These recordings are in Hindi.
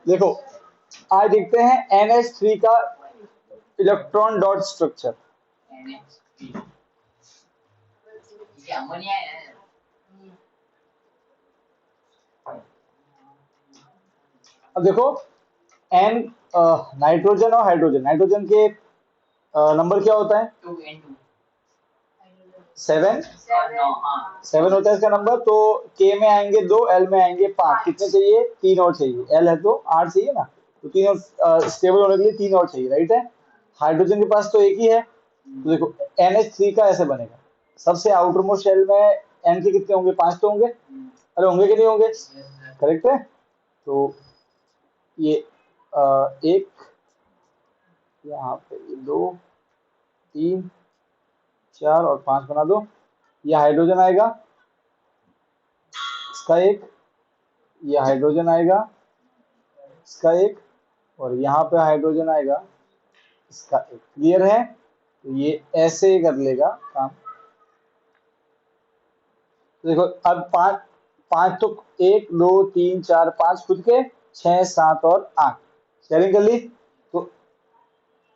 देखो आज देखते हैं NH3 का इलेक्ट्रॉन डॉट स्ट्रक्चर। अब देखो N नाइट्रोजन और हाइड्रोजन, नाइट्रोजन के नंबर क्या होता है? 7 7 होता है इसका नंबर। तो K में आएंगे 2, L में आएंगे 5। कितने चाहिए? 3 और चाहिए। L है तो 8 चाहिए ना, तो 3 और स्टेबल होने के लिए 3 और चाहिए, राइट है। हाइड्रोजन के पास तो एक ही है, तो देखो NH3 का ऐसे बनेगा। सबसे आउटर मोस्ट शेल में N के कितने होंगे? 5 तो होंगे। अरे होंगे कि नहीं होंगे? करेक्ट है। तो ये एक, यहाँ पे ये 2 3 4 और 5 बना दो। ये हाइड्रोजन आएगा, इसका एक, ये हाइड्रोजन आएगा, इसका एक, और यहाँ पे हाइड्रोजन आएगा, इसका एक। क्लियर है? तो ये ऐसे कर लेगा काम। तो देखो अब 5 5 तो 1 2 3 4 5 खुद के, 6 7 और 8 शेयरिंग कर ली। तो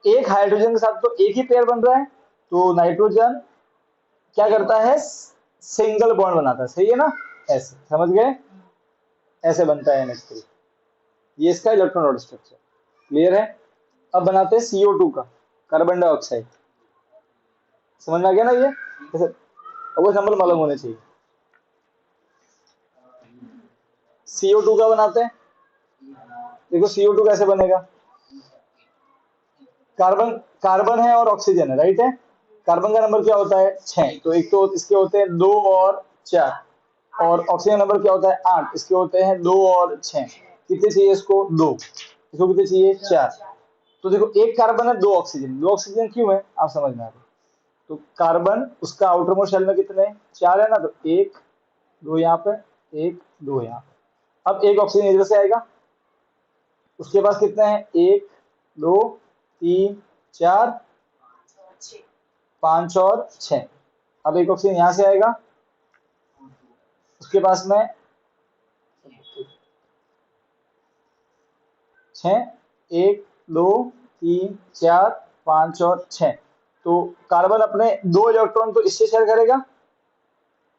एक हाइड्रोजन के साथ तो एक ही पेयर बन रहा है, तो नाइट्रोजन क्या करता है? सिंगल बॉन्ड बनाता है, सही है ना? ऐसे समझ गए? ऐसे बनता है NH3। ये इसका इलेक्ट्रॉन डॉट स्ट्रक्चर। क्लियर है? अब बनाते हैं CO2 का, कार्बन डाइऑक्साइड। समझ में आ गया ना? ये जैसे अब वो नंबर मालूम होने चाहिए। CO2 का बनाते हैं। देखो CO2 कैसे बनेगा? कार्बन कार्बन है और ऑक्सीजन है, राइट है। कार्बन का नंबर क्या होता है? 6। तो एक तो इसके होते हैं 2 और 4, और ऑक्सीजन नंबर क्या होता है? 8। इसके होते हैं 2 और 6। कितने चाहिए इसको? 2। इसको कितने चाहिए? 4। तो देखो एक कार्बन है, 2 ऑक्सीजन। 2 ऑक्सीजन क्यों है आप समझ में आ रहे? तो कार्बन उसका आउटर मोस्ट शेल में कितने? 4 है ना, तो 1 2 यहाँ पे, 1 2 यहाँ पे। अब एक ऑक्सीजन इधर से आएगा, उसके पास कितने हैं? 1 2 3 4 5 और 6। अब एक ऑक्सीजन यहाँ से आएगा, उसके पास में 6 1 2 3 4 5 और 6। तो कार्बन अपने 2 इलेक्ट्रॉन तो इससे शेयर करेगा,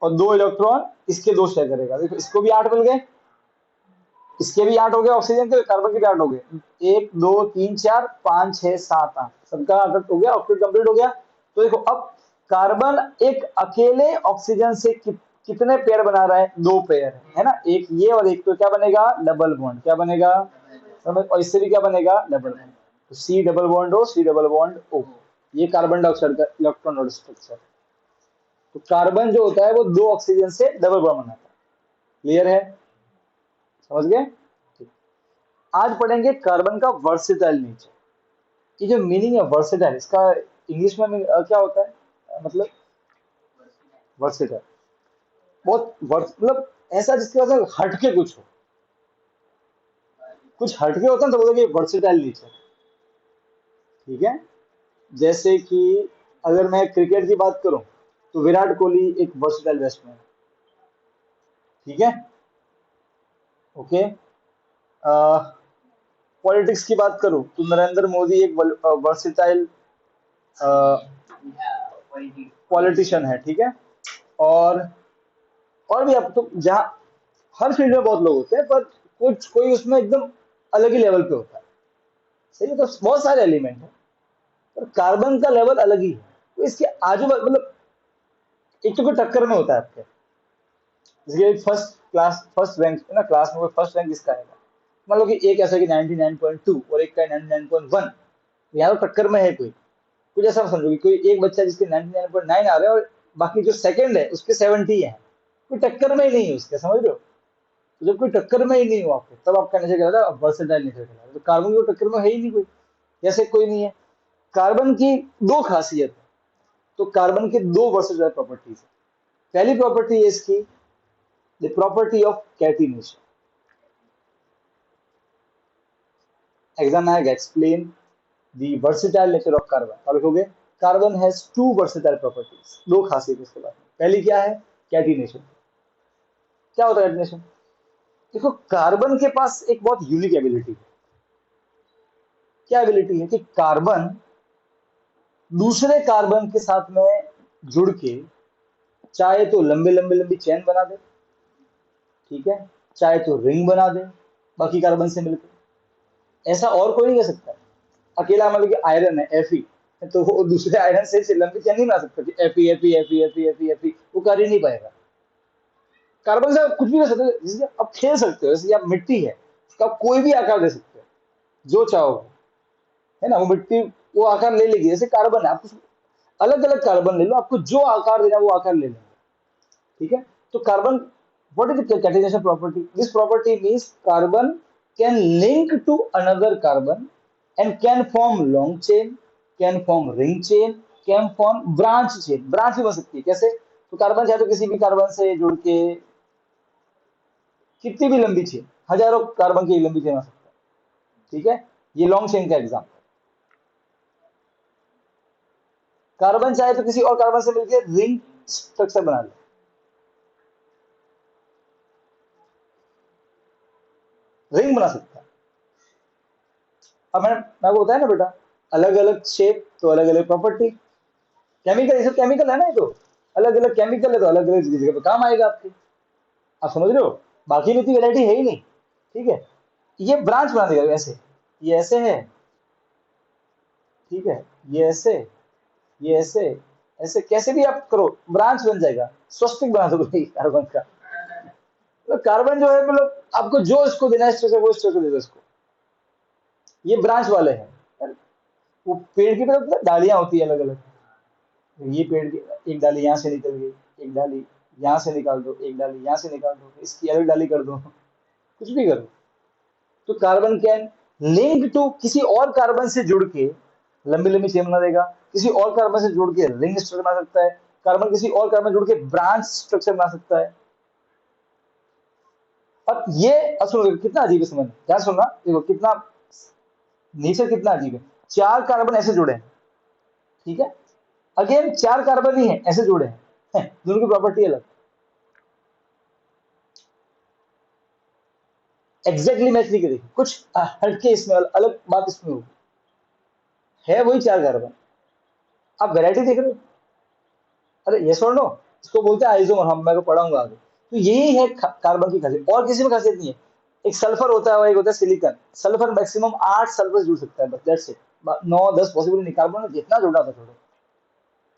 और 2 इलेक्ट्रॉन इसके 2 शेयर करेगा। देखो इसको भी 8 मिल गए, इसके भी 8 हो गए, ऑक्सीजन के, कार्बन के भी 8 हो गए। 1 2 3 4 5 6 7 8, सबका 8 हो गया, ऑक्सीजन कंप्लीट हो गया। तो देखो अब कार्बन एक अकेले ऑक्सीजन से कितने पेयर बना रहा है? 2 पेयर है ना, एक ये और एक, तो क्या बनेगा? Double bond. क्या बनेगा? और इससे भी क्या बनेगा? Double bond. तो C double bond O, C double bond O। ये कार्बन डाइऑक्साइड का इलेक्ट्रॉन डॉट स्ट्रक्चर। तो कार्बन जो होता है वो 2 ऑक्सीजन से डबल बॉन्ड बनाता है। क्लियर है? समझ गए? आज पढ़ेंगे कार्बन का वर्सेटाइल नेचर। ये जो मीनिंग है वर्सेटाइल, इसका इंग्लिश में क्या होता है? मतलब वर्सेटाइल, बहुत मतलब ऐसा जिसके वजह से हटके कुछ हो, कुछ हटके होता है तो बोलोगे वर्सेटाइल नेचर। ठीक है? जैसे कि अगर मैं क्रिकेट की बात करूं तो विराट कोहली एक वर्सेटाइल बैट्समैन। ठीक है? ओके। पॉलिटिक्स की बात करूं तो नरेंद्र मोदी एक वर्सेटाइल पॉलिटिशियन है। ठीक है? और और भी अब तो जहाँ हर फील्ड में बहुत लोग होते हैं, पर कुछ कोई उसमें एकदम अलग ही लेवल पे होता है। सही है? तो बहुत सारे एलिमेंट है, पर कार्बन का लेवल अलग ही है। तो इसके आजू बाजू मतलब एक तो कोई टक्कर में होता है आपके, जैसे फर्स्ट क्लास फर्स्ट रैंक ना, क्लास में फर्स्ट रैंक किसका आएगा? मान लो कि एक ऐसा कि 99.2 और एक का 99.1, यहाँ तो टक्कर में है कोई। कुछ ऐसा समझो कि कोई एक बच्चा जिसके 99.9 आ रहा है और बाकी जो सेकंड है उसके 70 है, कोई टक्कर में ही नहीं है उसके, समझ रहे हो? तो जब कोई टक्कर में ही नहीं हो आपको, तब आपका नेचर कहलाता है वर्सेटाइल नेचर कहलाता है। तो कार्बन की टक्कर में है ही नहीं कोई, जैसे कोई नहीं है। कार्बन की 2 खासियत है। तो कार्बन की 2 वर्सेटाइल प्रॉपर्टीज है। पहली प्रॉपर्टी है इसकी the property of catenation. Exam आएगा explain the versatile nature of carbon, और लिखोगे कार्बन हैज 2 वर्सेटाइल प्रॉपर्टीज। 2 खासियत इसके बाद। पहली क्या है? कैटिनेशन। क्या होता है कैटिनेशन? देखो कार्बन के पास एक बहुत यूनिक एबिलिटी है। क्या एबिलिटी है कि कार्बन दूसरे कार्बन के साथ में जुड़ के चाहे तो लंबे लंबे लंबी चेन बना दे, ठीक है, चाहे तो रिंग बना दे बाकी कार्बन से मिलकर। ऐसा और कोई नहीं कर सकता। अकेला मतलब कि आयरन है एफी, तो वो दूसरे आयरन से लंबी चेन नहीं बना सकता कि एफी एफी एफी एफी एफी एफी, वो कर ही नहीं पाएगा। कार्बन से आप कुछ भी कर सकते हो, जैसे आप खेल सकते हो, जैसे आप मिट्टी है उसका आप कोई भी आकार दे सकते हो जो चाहो, है ना, वो मिट्टी वो आकार ले लेगी। जैसे कार्बन है, आप अलग अलग कार्बन ले लो, आपको जो आकार देना वो आकार ले लेंगे, ठीक है। तो carbon, what is the catenation property? This property means carbon can link to another carbon and can form long chain, can form ring chain, can form branch chain। Branch भी बन सकती है कैसे? तो कार्बन चाहे तो किसी भी कार्बन से जुड़ के कितनी भी लंबी चेन, हजारों कार्बन की लंबी चेन हो सकता है, ठीक है। ये लॉन्ग चेन का एग्जाम्पल। कार्बन चाहे तो किसी और कार्बन से मिलकर रिंग स्ट्रक्चर बना ले, रिंग बना सकता है। अब मैं आपको बताया ना बेटा, अलग अलग शेप तो अलग अलग प्रॉपर्टी। केमिकल, ये सब केमिकल है ना, ये तो अलग अलग केमिकल है, तो अलग अलग जगह पे काम आएगा आपके। आप समझ रहे हो? बाकी में इतनी वैरायटी है ही नहीं, ठीक है। ये ब्रांच बना देगा ऐसे, ये ऐसे है, ठीक है, ये ऐसे, ये ऐसे, ऐसे कैसे भी आप करो ब्रांच बन जाएगा। स्वस्तिक बना दो कार्बन का। तो कार्बन जो है मतलब आपको जो इसको देना है स्ट्रक्चर, वो स्ट्रक्चर दे दो इसको। ये ब्रांच वाले हैं। वो पेड़ की तरफ डालियां होती है अलग अलग, ये पेड़ की एक डाली यहाँ से निकल गई, एक डाली यहाँ से निकाल दो, एक डाली यहाँ से निकाल दो, इसकी अलग डाली कर दो, कुछ भी करो। तो कार्बन कैन लिंक टू किसी और कार्बन से जुड़ के लंबी लंबी चेन बना देगा, किसी और कार्बन से जुड़ के रिंग स्ट्रक्चर बना सकता है, कार्बन किसी और कार्बन जुड़ के ब्रांच स्ट्रक्चर बना सकता है। अब ये सुनो कितना अजीब है, समझ ध्यान सुनना, देखो कितना नेचर कितना अजीब है। चार कार्बन ऐसे जुड़े हैं, ठीक है, अगेन चार कार्बन ही है ऐसे जुड़े हैं, दोनों की प्रॉपर्टी अलग, एग्जैक्टली मैच नहीं करेगी, कुछ हटके इसमें अलग बात इसमें होगी, है वही चार कार्बन। आप वैरायटी देख रहे हो? अरे ये छोड़ लो, इसको बोलते हैं आइसोमर, हम मैं को पढ़ाऊंगा आगे। तो यही है कार्बन की खासियत, और किसी में खासियत नहीं है। एक सल्फर होता है और एक होता है सिलिकॉन। सल्फर मैक्सिमम 8 सल्फर से जुड़ सकता है, बस दैट्स इट। 9 10 पॉसिबल नहीं, कार्बन में जितना जुड़ा था छोड़ो,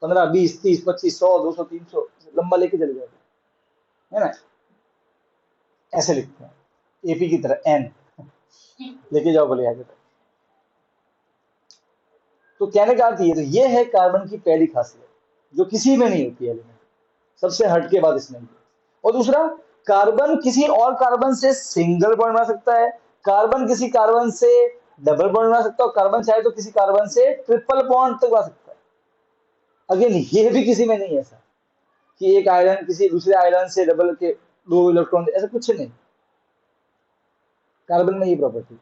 15 20 30 25 100 200 300 लंबा लेके चले जाएगा, है ना। ऐसे लिखते हैं एपी की तरह एन, लेके जाओ बोले आगे तक। तो कहने का अर्थ ये, तो ये है कार्बन की पहली खासियत जो किसी में नहीं होती एलिमेंट, सबसे हट के बाद इसमें। और दूसरा, कार्बन किसी और कार्बन से सिंगल बॉन्ड बना सकता है, कार्बन किसी कार्बन से डबल बॉन्ड बना सकता है, और कार्बन चाहे तो किसी कार्बन से ट्रिपल बॉन्ड तक बना सकता है। अगेन ये भी किसी में नहीं है ऐसा कि एक आयरन किसी दूसरे आयरन से डबल के दो इलेक्ट्रॉन, ऐसा कुछ नहीं। कार्बन में ये property.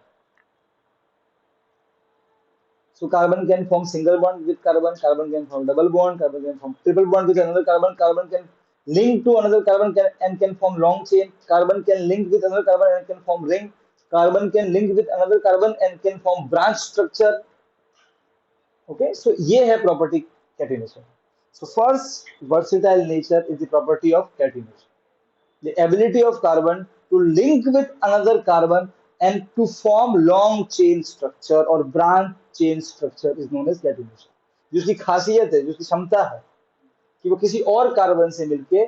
So carbon can form single bond with carbon, carbon can form double bond, carbon can form triple bond with another carbon, carbon can link to another carbon and can form long chain, carbon can link with another carbon and can form ring, carbon can link with another carbon and can form branch structure. Okay, so ये है property catenation. So first, versatile nature is the property of catenation. The ability of carbon to link with another carbon and to form long chain structure or branch chain structure is known as catenation। जिसकी खासियत है, जिसकी क्षमता है कि वो किसी और कार्बन से मिलके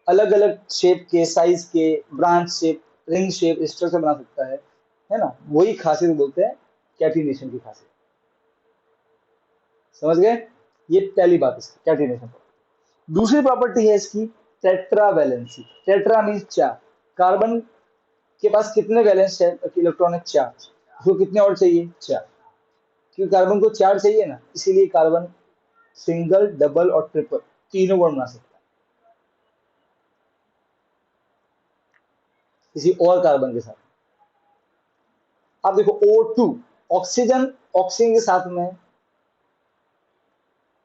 अलग अलग शेप के, साइज के, branch shape, ring shape structure बना सकता है ना, वही खासियत बोलते हैं कैटिनेशन की खासियत। समझ गए? ये पहली बात इसकी कैटिनेशन। दूसरी प्रॉपर्टी है इसकी टेट्रा वैलेंसी। टेट्रा मीन्स चार। कार्बन के पास कितने वैलेंस है इलेक्ट्रॉन है? चार। उसको कितने और चाहिए? चार। क्योंकि कार्बन को चार चाहिए ना, इसीलिए कार्बन सिंगल, डबल और ट्रिपल तीनों बॉन्ड बना सकता है किसी और कार्बन के साथ। अब देखो O2, ऑक्सीजन, ऑक्सीजन के साथ में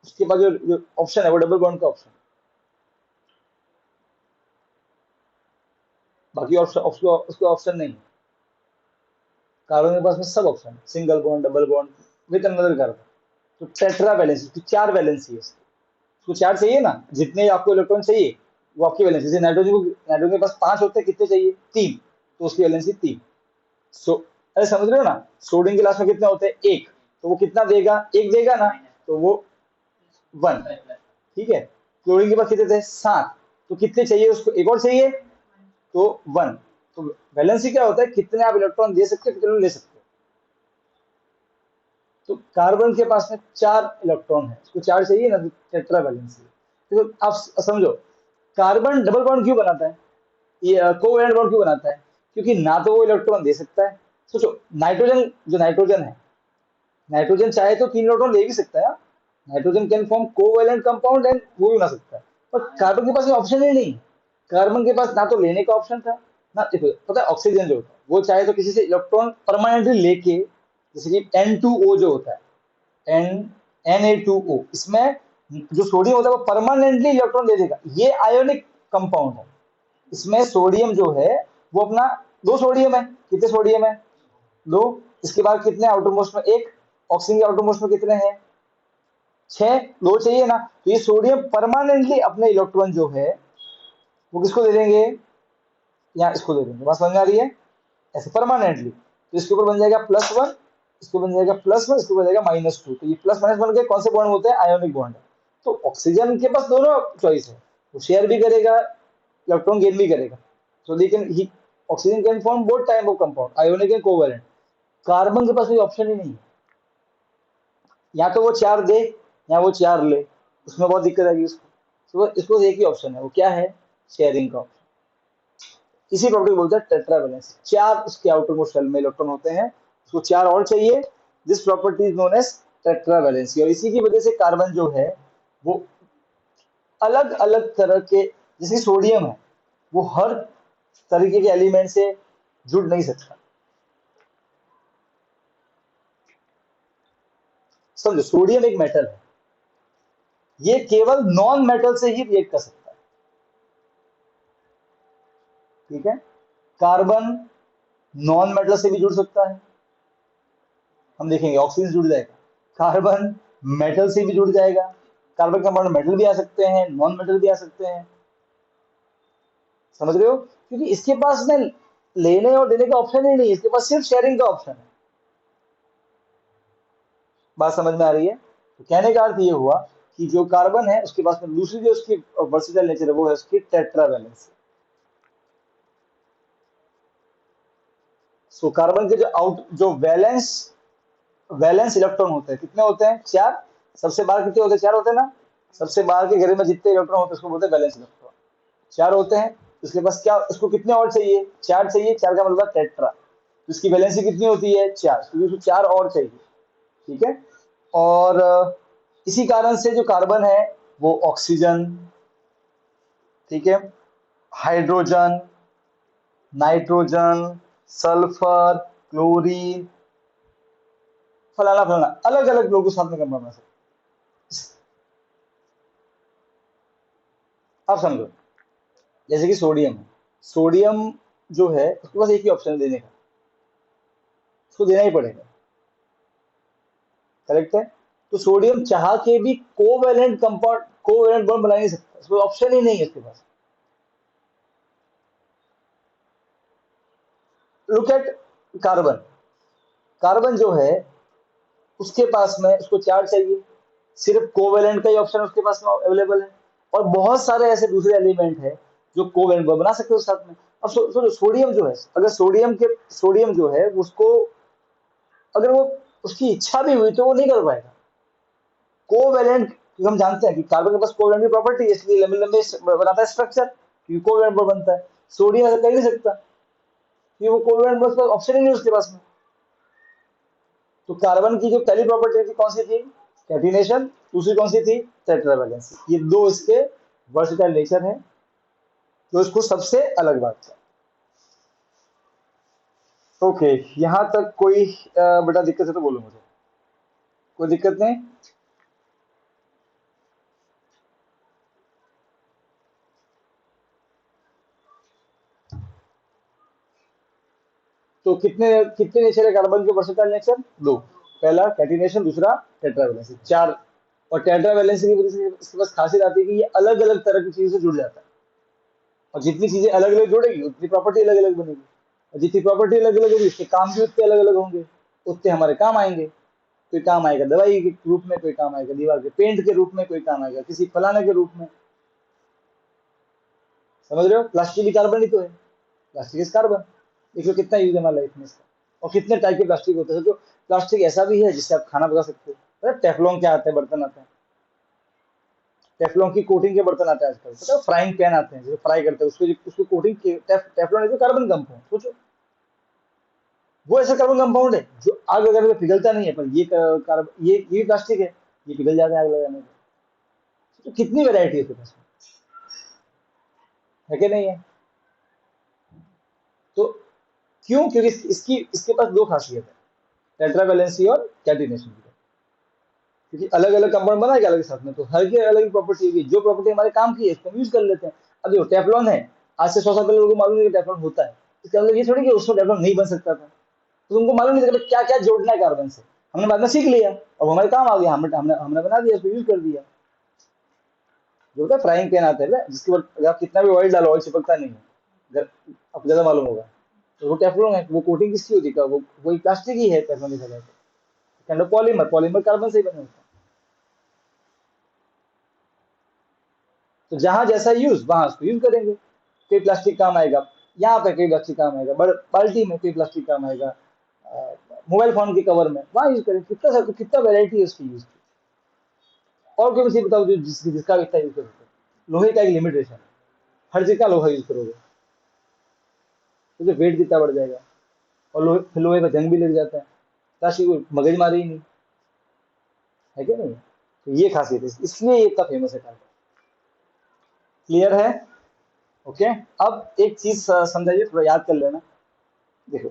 उसके बाद जो ऑप्शन है वो डबल बॉन्ड का ऑप्शन। बाकी ऑप्शन उसके ऑप्शन नहीं है। कार्बन के पास में सब option, single bond, double bond with another carbon. तो टेट्रा वैलेंसी, तो चार वैलेंसी है उसको चार चाहिए ना, जितने आपको इलेक्ट्रॉन चाहिए वो आपकी वैलेंसी। जैसे नाइट्रोजन के पास पांच होते हैं, कितने चाहिए? तीन, तो उसकी वैलेंसी तीन। सो अरे समझ रहे हो ना, सोडियम गिलास में कितने होते हैं? एक, तो वो कितना देगा? एक देगा ना, तो वो वन। ठीक है, क्लोरीन के पास कितने थे? सात, तो कितने चाहिए उसको? एक और चाहिए, तो वन। तो वैलेंसी क्या होता है? कितने आप इलेक्ट्रॉन दे सकते हो, कितने ले सकते हो। तो कार्बन के पास में चार इलेक्ट्रॉन है, उसको चार चाहिए ना, तो टेट्रा वैलेंसी। तो आप समझो, कार्बन डबल बॉन्ड क्यों बनाता है, ये कोवैलेंट बॉन्ड क्यों बनाता है? क्योंकि ना तो वो इलेक्ट्रॉन दे सकता है। सोचो, नाइट्रोजन, जो नाइट्रोजन है, नाइट्रोजन चाहे तो तीन इलेक्ट्रॉन ले भी सकता है। Nitrogen can form covalent compound and वो भी बना सकता है। पर कार्बन के पास ये ऑप्शन ही नहीं। कार्बन के पास ना तो लेने का ऑप्शन था, ना देखो पता है ऑक्सीजन जो होता है वो चाहे तो किसी से इलेक्ट्रॉन परमानेंटली लेके, जैसे कि N2O जो होता है, Na2O, इसमें जो सोडियम होता है वो परमानेंटली इलेक्ट्रॉन दे देगा। ये आयोनिक कंपाउंड है। इसमें सोडियम जो है वो अपना, दो सोडियम है, कितने सोडियम है? दो। इसके बाद कितने आउटर मोस्ट में? एक। ऑक्सीजन के आउटर मोस्ट में कितने हैं? छह। दो चाहिए ना, तो ये सोडियम परमानेंटली अपने इलेक्ट्रॉन जो है वो किसको दे देंगे? या इसको दे देंगे। बात समझ में आ रही है? ऐसे परमानेंटली, तो इसके ऊपर बन जाएगा प्लस वन, इसको बन जाएगा प्लस वन, इसको बन जाएगा माइनस टू। तो ये प्लस माइनस बन के कौन से बॉन्ड होते हैं? Ionic bond. तो ऑक्सीजन के पास दोनों चॉइस है, वो शेयर भी करेगा, इलेक्ट्रॉन गेन भी करेगा। सो लेकिन ही oxygen can form both type of compound, ionic and covalent. Carbon के पास कोई ऑप्शन ही नहीं है, या तो वो चार दे या वो चार ले, उसमें बहुत दिक्कत आएगी उसको। तो इसको एक ही ऑप्शन है, वो क्या है? शेयरिंग का ऑप्शन। इसी प्रॉपर्टी बोलते हैं टेट्रा वैलेंस। चार उसके आउटर मोस्ट शेल में इलेक्ट्रॉन होते हैं, उसको चार और चाहिए। This property is known as tetravalency. और इसी की वजह से कार्बन जो है वो अलग अलग तरह के, जैसे सोडियम है वो हर तरीके के एलिमेंट से जुड़ नहीं सकता। समझो, सोडियम एक मेटल है, ये केवल नॉन मेटल से ही रिएक्ट कर सकता है। ठीक है, कार्बन नॉन मेटल से भी जुड़ सकता है, हम देखेंगे ऑक्सीजन जुड़ जाएगा। कार्बन मेटल से भी जुड़ जाएगा, कार्बन कंपाउंड मेटल भी आ सकते हैं, नॉन मेटल भी आ सकते हैं। समझ रहे हो? क्योंकि इसके पास में लेने और देने का ऑप्शन ही नहीं है, इसके पास सिर्फ शेयरिंग का ऑप्शन है। बात समझ में आ रही है? तो कहने का अर्थ ये हुआ कि जो कार्बन है उसके पास में दूसरी जो उसकी वर्सिटाइल नेचर है वो है उसकी टेट्रा वैलेंसी। सो कार्बन के जो जो वैलेंस वैलेंस इलेक्ट्रॉन होते हैं, कितने होते हैं? चार। सबसे बाहर कितने होते हैं? चार होते हैं ना। सबसे बाहर के घेरे में जितने इलेक्ट्रॉन होते हैं उसको बोलते हैं वैलेंस इलेक्ट्रॉन। चार होते हैं, उसके पास क्या, उसको कितने और चाहिए? चार चाहिए। चार का मतलब टेट्रा, तो इसकी वैलेंसी कितनी होती है? चार, क्योंकि उसको चार और चाहिए। ठीक है, और इसी कारण से जो कार्बन है वो ऑक्सीजन, ठीक है, हाइड्रोजन, नाइट्रोजन, सल्फर, क्लोरीन, फलाना फलाना अलग अलग लोगों के साथ में कंबाइन बना सकते हैं। आप समझो, जैसे कि सोडियम है, सोडियम जो है उसके पास एक ही ऑप्शन है देने का, उसको देना ही पड़ेगा। करेक्ट है? तो सोडियम चाह के भी कोवैलेंट कंपाउंड, कोवैलेंट बॉन्ड बना नहीं सकता, उसको ऑप्शन ही नहीं है उसके पास। Look at carbon. कार्बन जो है उसके पास में, उसको चार चाहिए, सिर्फ कोवैलेंट का ही ऑप्शन उसके पास में अवेलेबल है। और बहुत सारे ऐसे दूसरे एलिमेंट है जो कोवैलेंट बना सकते हो साथ में। अब सोडियम जो है, अगर सोडियम जो है उसको, अगर वो उसकी इच्छा भी हुई तो वो नहीं कर पाएगा कोवैलेंट। हम जानते हैं कि कार्बन के पास कोवैलेंट की प्रॉपर्टी है, इसलिए लंबे लंबे बनाता है स्ट्रक्चर, क्योंकि कोवैलेंट बनता है। सोडियम ऐसा कर नहीं सकता, कि वो कोवैलेंट बस ऑप्शन ही नहीं उसके पास में। तो कार्बन की जो पहली प्रॉपर्टी थी कौन सी थी? कैटिनेशन। दूसरी कौन सी थी? Tetra valency. ये दो इसके वर्सटाइल नेचर है जो इसको सबसे अलग बात है। ओके, यहां तक कोई बेटा दिक्कत है तो बोलो मुझे। कोई दिक्कत नहीं? तो कितने कितने नेचर है कार्बन के वर्सेटाइल नेचर? दो। पहला कैटिनेशन, दूसरा टेट्रावैलेंसी, चार। और टेट्रावैलेंसी की वजह से इसके पास खासियत आती है कि ये अलग अलग तरह की चीजों से जुड़ जाता है, और जितनी चीजें अलग अलग जुड़ेगी उतनी प्रॉपर्टी अलग अलग बनेगी, और जितनी प्रॉपर्टी अलग अलग होगी उसके काम भी उतने अलग अलग होंगे, उतने हमारे काम आएंगे। कोई काम आएगा दवाई के रूप में, कोई काम आएगा दीवार के पेंट के रूप में, कोई काम आएगा किसी फलाने के रूप में। समझ रहे हो? प्लास्टिक भी कार्बन ही तो है, प्लास्टिक इज कार्बन। देखो कितना यूज है हमारी लाइफ में इसका। और कितने टाइप के प्लास्टिक होते हैं, जो प्लास्टिक ऐसा भी है जिससे आप खाना पका सकते हो। पता है टेफलॉन क्या आता है, बर्तन आते हैं, टेफलॉन की कोटिंग के बर्तन आते हैं आजकल। पता है फ्राइंग पैन आते हैं जो फ्राई करते हैं, उसको कोटिंग टेफलॉन है, कार्बन कंपाउंड। सोचो, वो ऐसा कार्बन कंपाउंड है जो आग लगाने में पिघलता नहीं है, पर ये प्लास्टिक है, ये पिघल जाता है आग लगाने में। तो कितनी वैरायटी है उसके पास, है कि नहीं है? तो क्यों? क्योंकि इसके पास दो खासियत है, टेट्रावैलेंसी और कैटिनेशन की। क्योंकि अलग अलग कंपाउंड बनाएगा अलग साथ में, तो हर की अलग प्रॉपर्टी होगी। जो प्रॉपर्टी हमारे काम की है इसको हम यूज कर लेते हैं। अब देखो टेफ्लॉन है, आज से 100 साल पहले लोगों को मालूम नहीं कि टेफ्लॉन होता है। इसका मतलब ये थोड़ी कि उसमें टेफ्लॉन नहीं बन सकता था, तो तुमको मालूम नहीं था क्या क्या जोड़ना है कार्बन से। हमने बाद में सीख लिया, अब हमारे काम आ गया, हमने हमने हमने बना दिया, उसको यूज कर दिया। जो होता है फ्राइंग पैन आता है ना, जिसके ऊपर अगर आप कितना भी ऑयल डालो ऑयल चिपकता नहीं है, अगर आपको ज्यादा मालूम होगा। तो वो टेफ्लॉन है, वो कोटिंग किसकी होती है? वो वही प्लास्टिक ही है टेफ्लॉन की जगह पे। पॉलीमर, पॉलीमर कार्बन से ही बने होते हैं। तो जहां जैसा यूज वहां उसको यूज करेंगे। कोई प्लास्टिक काम आएगा यहाँ पे, कोई प्लास्टिक काम आएगा बाल्टी में, कोई प्लास्टिक काम आएगा मोबाइल फोन के कवर में, वहां यूज करेंगे। कितना वैरायटी है उसकी यूज की। और कोई मुझे बताओ जो जिसका इतना यूज कर सकते हैं। लोहे का एक लिमिटेशन है, हर जगह लोहा यूज करोगे तो वेट कितना बढ़ जाएगा, और लोहे का जंग भी लग जाता है। प्लास्टिक को मगज मारे ही नहीं, है क्या नहीं? तो ये खासियत है, इसलिए ये इतना फेमस है कार्बन। क्लियर है? ओके। अब एक चीज समझाइए, थोड़ा याद कर लेना। देखो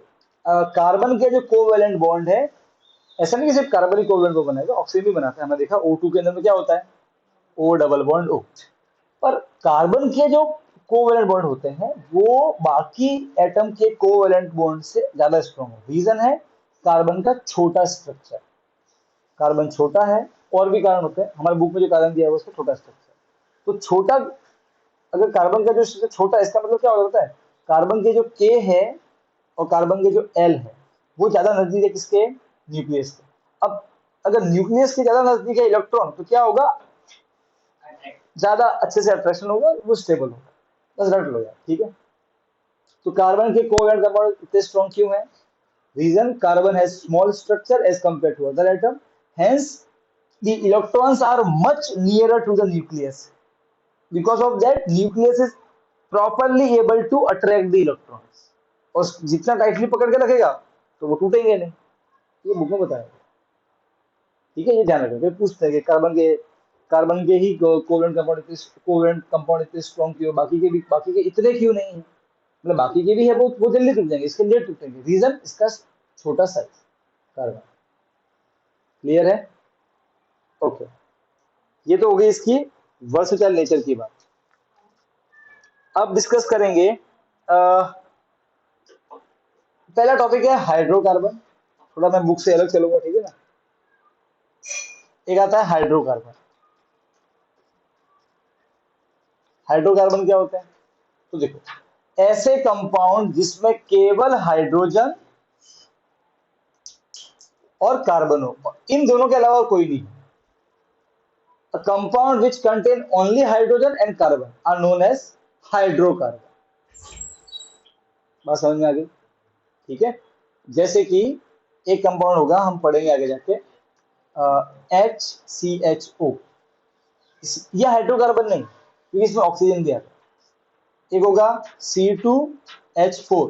कार्बन के जो कोवेलेंट बॉन्ड है, ऐसा नहीं कि सिर्फ कार्बन ही कोवेलेंट बॉन्ड बनाएगा, ऑक्सीजन भी बनाता है। हमने देखा O2 के अंदर में क्या होता है, O डबल बॉन्ड O। पर कार्बन के जो कोवेलेंट बॉन्ड होते हैं वो बाकी एटम के कोवेलेंट बॉन्ड से ज्यादा स्ट्रॉन्ग है। रीजन है कार्बन का छोटा स्ट्रक्चर। कार्बन छोटा है, और भी कारण होते हैं, हमारे बुक में जो कारण दिया है वो उसका छोटा स्ट्रक्चर। तो छोटा, अगर कार्बन का जो स्ट्रक्चर छोटा है, इसका मतलब क्या होता है, कार्बन के जो K है और कार्बन के जो L है वो ज्यादा नजदीक है किसके, न्यूक्लियस के। अब अगर न्यूक्लियस के ज्यादा नजदीक है इलेक्ट्रॉन, तो क्या होगा, ज्यादा अच्छे से अट्रैक्शन होगा, वो स्टेबल होगा। बस रट लो यार, ठीक है। तो कार्बन के कोवेलेंट कंपाउंड इतने स्ट्रॉन्ग क्यों है? Reason, carbon has small structure as compare to other atom, hence the electrons are much nearer to the nucleus. Because of that, nucleus is properly able to attract the electrons. और जितना टाइटली पकड़ के रखेगा तो वो टूटेंगे नहीं, ये बुक में बताया। ठीक है, ये ध्यान रखें। फिर पूछते हैं कि कार्बन के ही कोवेलेंट कंपाउंड इतने स्ट्रॉन्ग क्यों, बाकी के इतने क्यों नहीं है? मतलब बाकी के भी है, वो जल्दी टूट जाएंगे, इसके लेट टूटेंगे। रीजन, इसका छोटा साइज कार्बन। क्लियर है? ओके। ये तो हो गई इसकी वर्सेटाइल नेचर की बात। अब डिस्कस करेंगे पहला टॉपिक है हाइड्रोकार्बन। थोड़ा मैं बुक से अलग चलूंगा, ठीक है ना। एक आता है हाइड्रोकार्बन। हाइड्रोकार्बन क्या होता है? तो देखो, ऐसे कंपाउंड जिसमें केवल हाइड्रोजन और कार्बन हो, इन दोनों के अलावा कोई नहीं। A compound which contain only hydrogen and carbon are known as hydrocarbon. बात समझ में आ गई? ठीक है। जैसे कि एक कंपाउंड होगा, हम पढ़ेंगे आगे जाके, HCHO। यह हाइड्रोकार्बन नहीं, क्योंकि इसमें ऑक्सीजन भी आता है। एक होगा C2H4,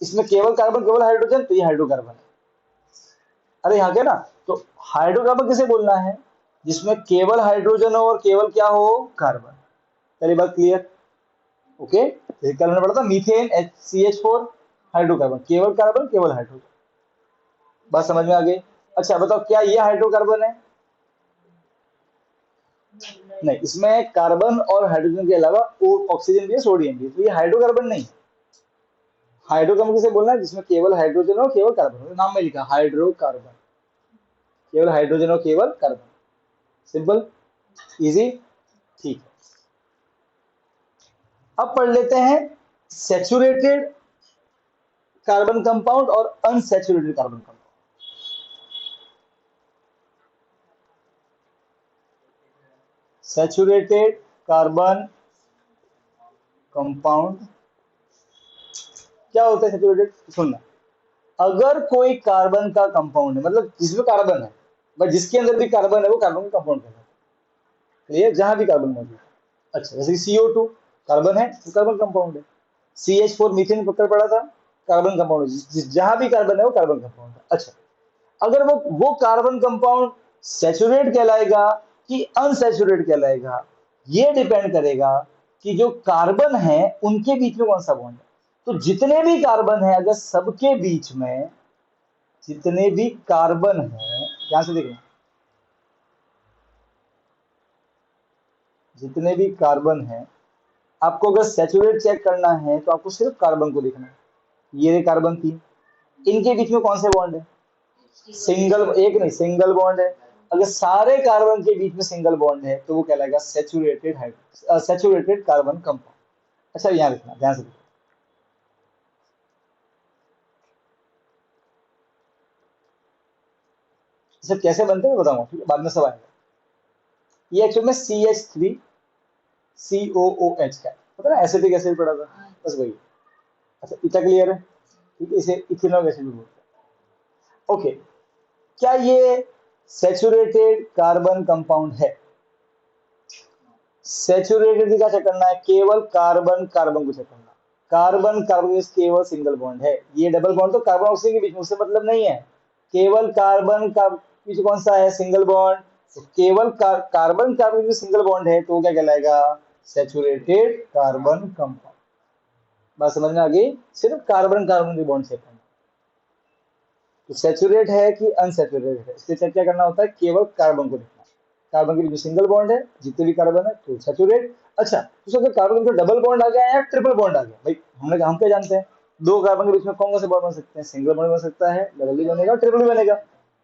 इसमें केवल कार्बन केवल हाइड्रोजन, तो ये हाइड्रोकार्बन है। अरे यहाँ के ना, तो हाइड्रोकार्बन किसे बोलना है, जिसमें केवल हाइड्रोजन हो और केवल क्या हो, कार्बन। पहली बात क्लियर? ओके। करना पड़ता मीथेन CH4, हाइड्रोकार्बन, केवल कार्बन केवल हाइड्रोजन। बात समझ में आ गई? अच्छा बताओ, क्या ये हाइड्रोकार्बन है? नहीं, इसमें कार्बन और हाइड्रोजन के अलावा ऑक्सीजन भी है, सोडियम भी है, तो ये हाइड्रोकार्बन नहीं। हाइड्रोकार्बन किसे बोलना है? जिसमें केवल हाइड्रोजन हो, केवल कार्बन हो। नाम में लिखा हाइड्रोकार्बन, केवल हाइड्रोजन हो, केवल कार्बन। सिंपल, इजी, ठीक है। अब पढ़ लेते हैं सैचुरेटेड कार्बन कंपाउंड और unsaturated carbon compound. Saturated carbon compound क्या होता है? सैचुरेटेड, सुनना, अगर कोई कार्बन का कंपाउंड है, मतलब जिसमें कार्बन है, बट जिसके अंदर भी कार्बन है, वो कार्बन का कंपाउंड कहलाता है। क्लियर? जहां भी कार्बन मौजूद है। अच्छा, जैसे कि CO2 कार्बन है तो कार्बन कंपाउंड है। CH4 मीथेन पकड़ पड़ा था, कार्बन कंपाउंड है। जहां भी कार्बन है वो कार्बन कंपाउंड है। अच्छा, अगर वो कार्बन कंपाउंड सैचुरेट कहलाएगा कि अनसैचुरेट कहलाएगा, ये डिपेंड करेगा कि जो कार्बन है उनके बीच में कौन सा बॉन्ड है। तो जितने भी कार्बन है, अगर सबके बीच में जितने भी कार्बन है, ध्यान से देखना, जितने भी कार्बन है, आपको अगर सैचुरेट चेक करना है तो आपको सिर्फ कार्बन को देखना है। ये कार्बन 3, इनके बीच में कौन से बॉन्ड है? सिंगल, एक नहीं, सिंगल बॉन्ड है। अगर सारे कार्बन के बीच में सिंगल बॉन्ड है तो वो कहलाएगा सैचुरेटेड सैचुरेटेड कार्बन कंपाउंड। अच्छा, यहाँ लिखना, ध्यान से लिखना। सब कैसे बनते हैं मैं बताऊंगा, ठीक है, बाद में सब आएगा। ये एक्चुअल में CH3COOH का पता ना, एसिटिक एसिड पड़ा था, बस वही। अच्छा, इतना क्लियर है? ठीक है, इसे इथेनॉल एसिड भी बोलते हैं। ओके, क्या ये सैचुरेटेड कार्बन कंपाउंड है? सैचुरेटेड क्या चेक करना है? केवल कार्बन कार्बन को चेक करना। कार्बन कार्बन के केवल सिंगल बॉन्ड है। ये डबल बॉन्ड तो कार्बन ऑक्सीजन के बीच में, उससे मतलब नहीं है। केवल कार्बन का बीच कौन सा है? Single bond. तो केवल कार्बन कार्बन में सिंगल बॉन्ड है तो वो क्या कहलाएगा? Saturated carbon compound. बात समझ में आ गई? सिर्फ कार्बन कार्बन के बॉन्ड चेक करना। तो सैचुरेट है कि अनसैचुरेटेड है, इसके चेक क्या करना होता है? केवल कार्बन को देखना। कार्बन के बीच में सिंगल बॉन्ड है, जितने भी कार्बन है तो सैचुरेट। अच्छा, तो अगर कार्बन के डबल बॉन्ड आ गया या ट्रिपल बॉन्ड आ गया, भाई हम क्या जानते हैं? दो कार्बन के बीच में कौन से बॉन्ड बन सकते हैं? सिंगल बॉन्ड बन सकता है, डबल भी बनेगा, ट्रिपल भी बनेगा।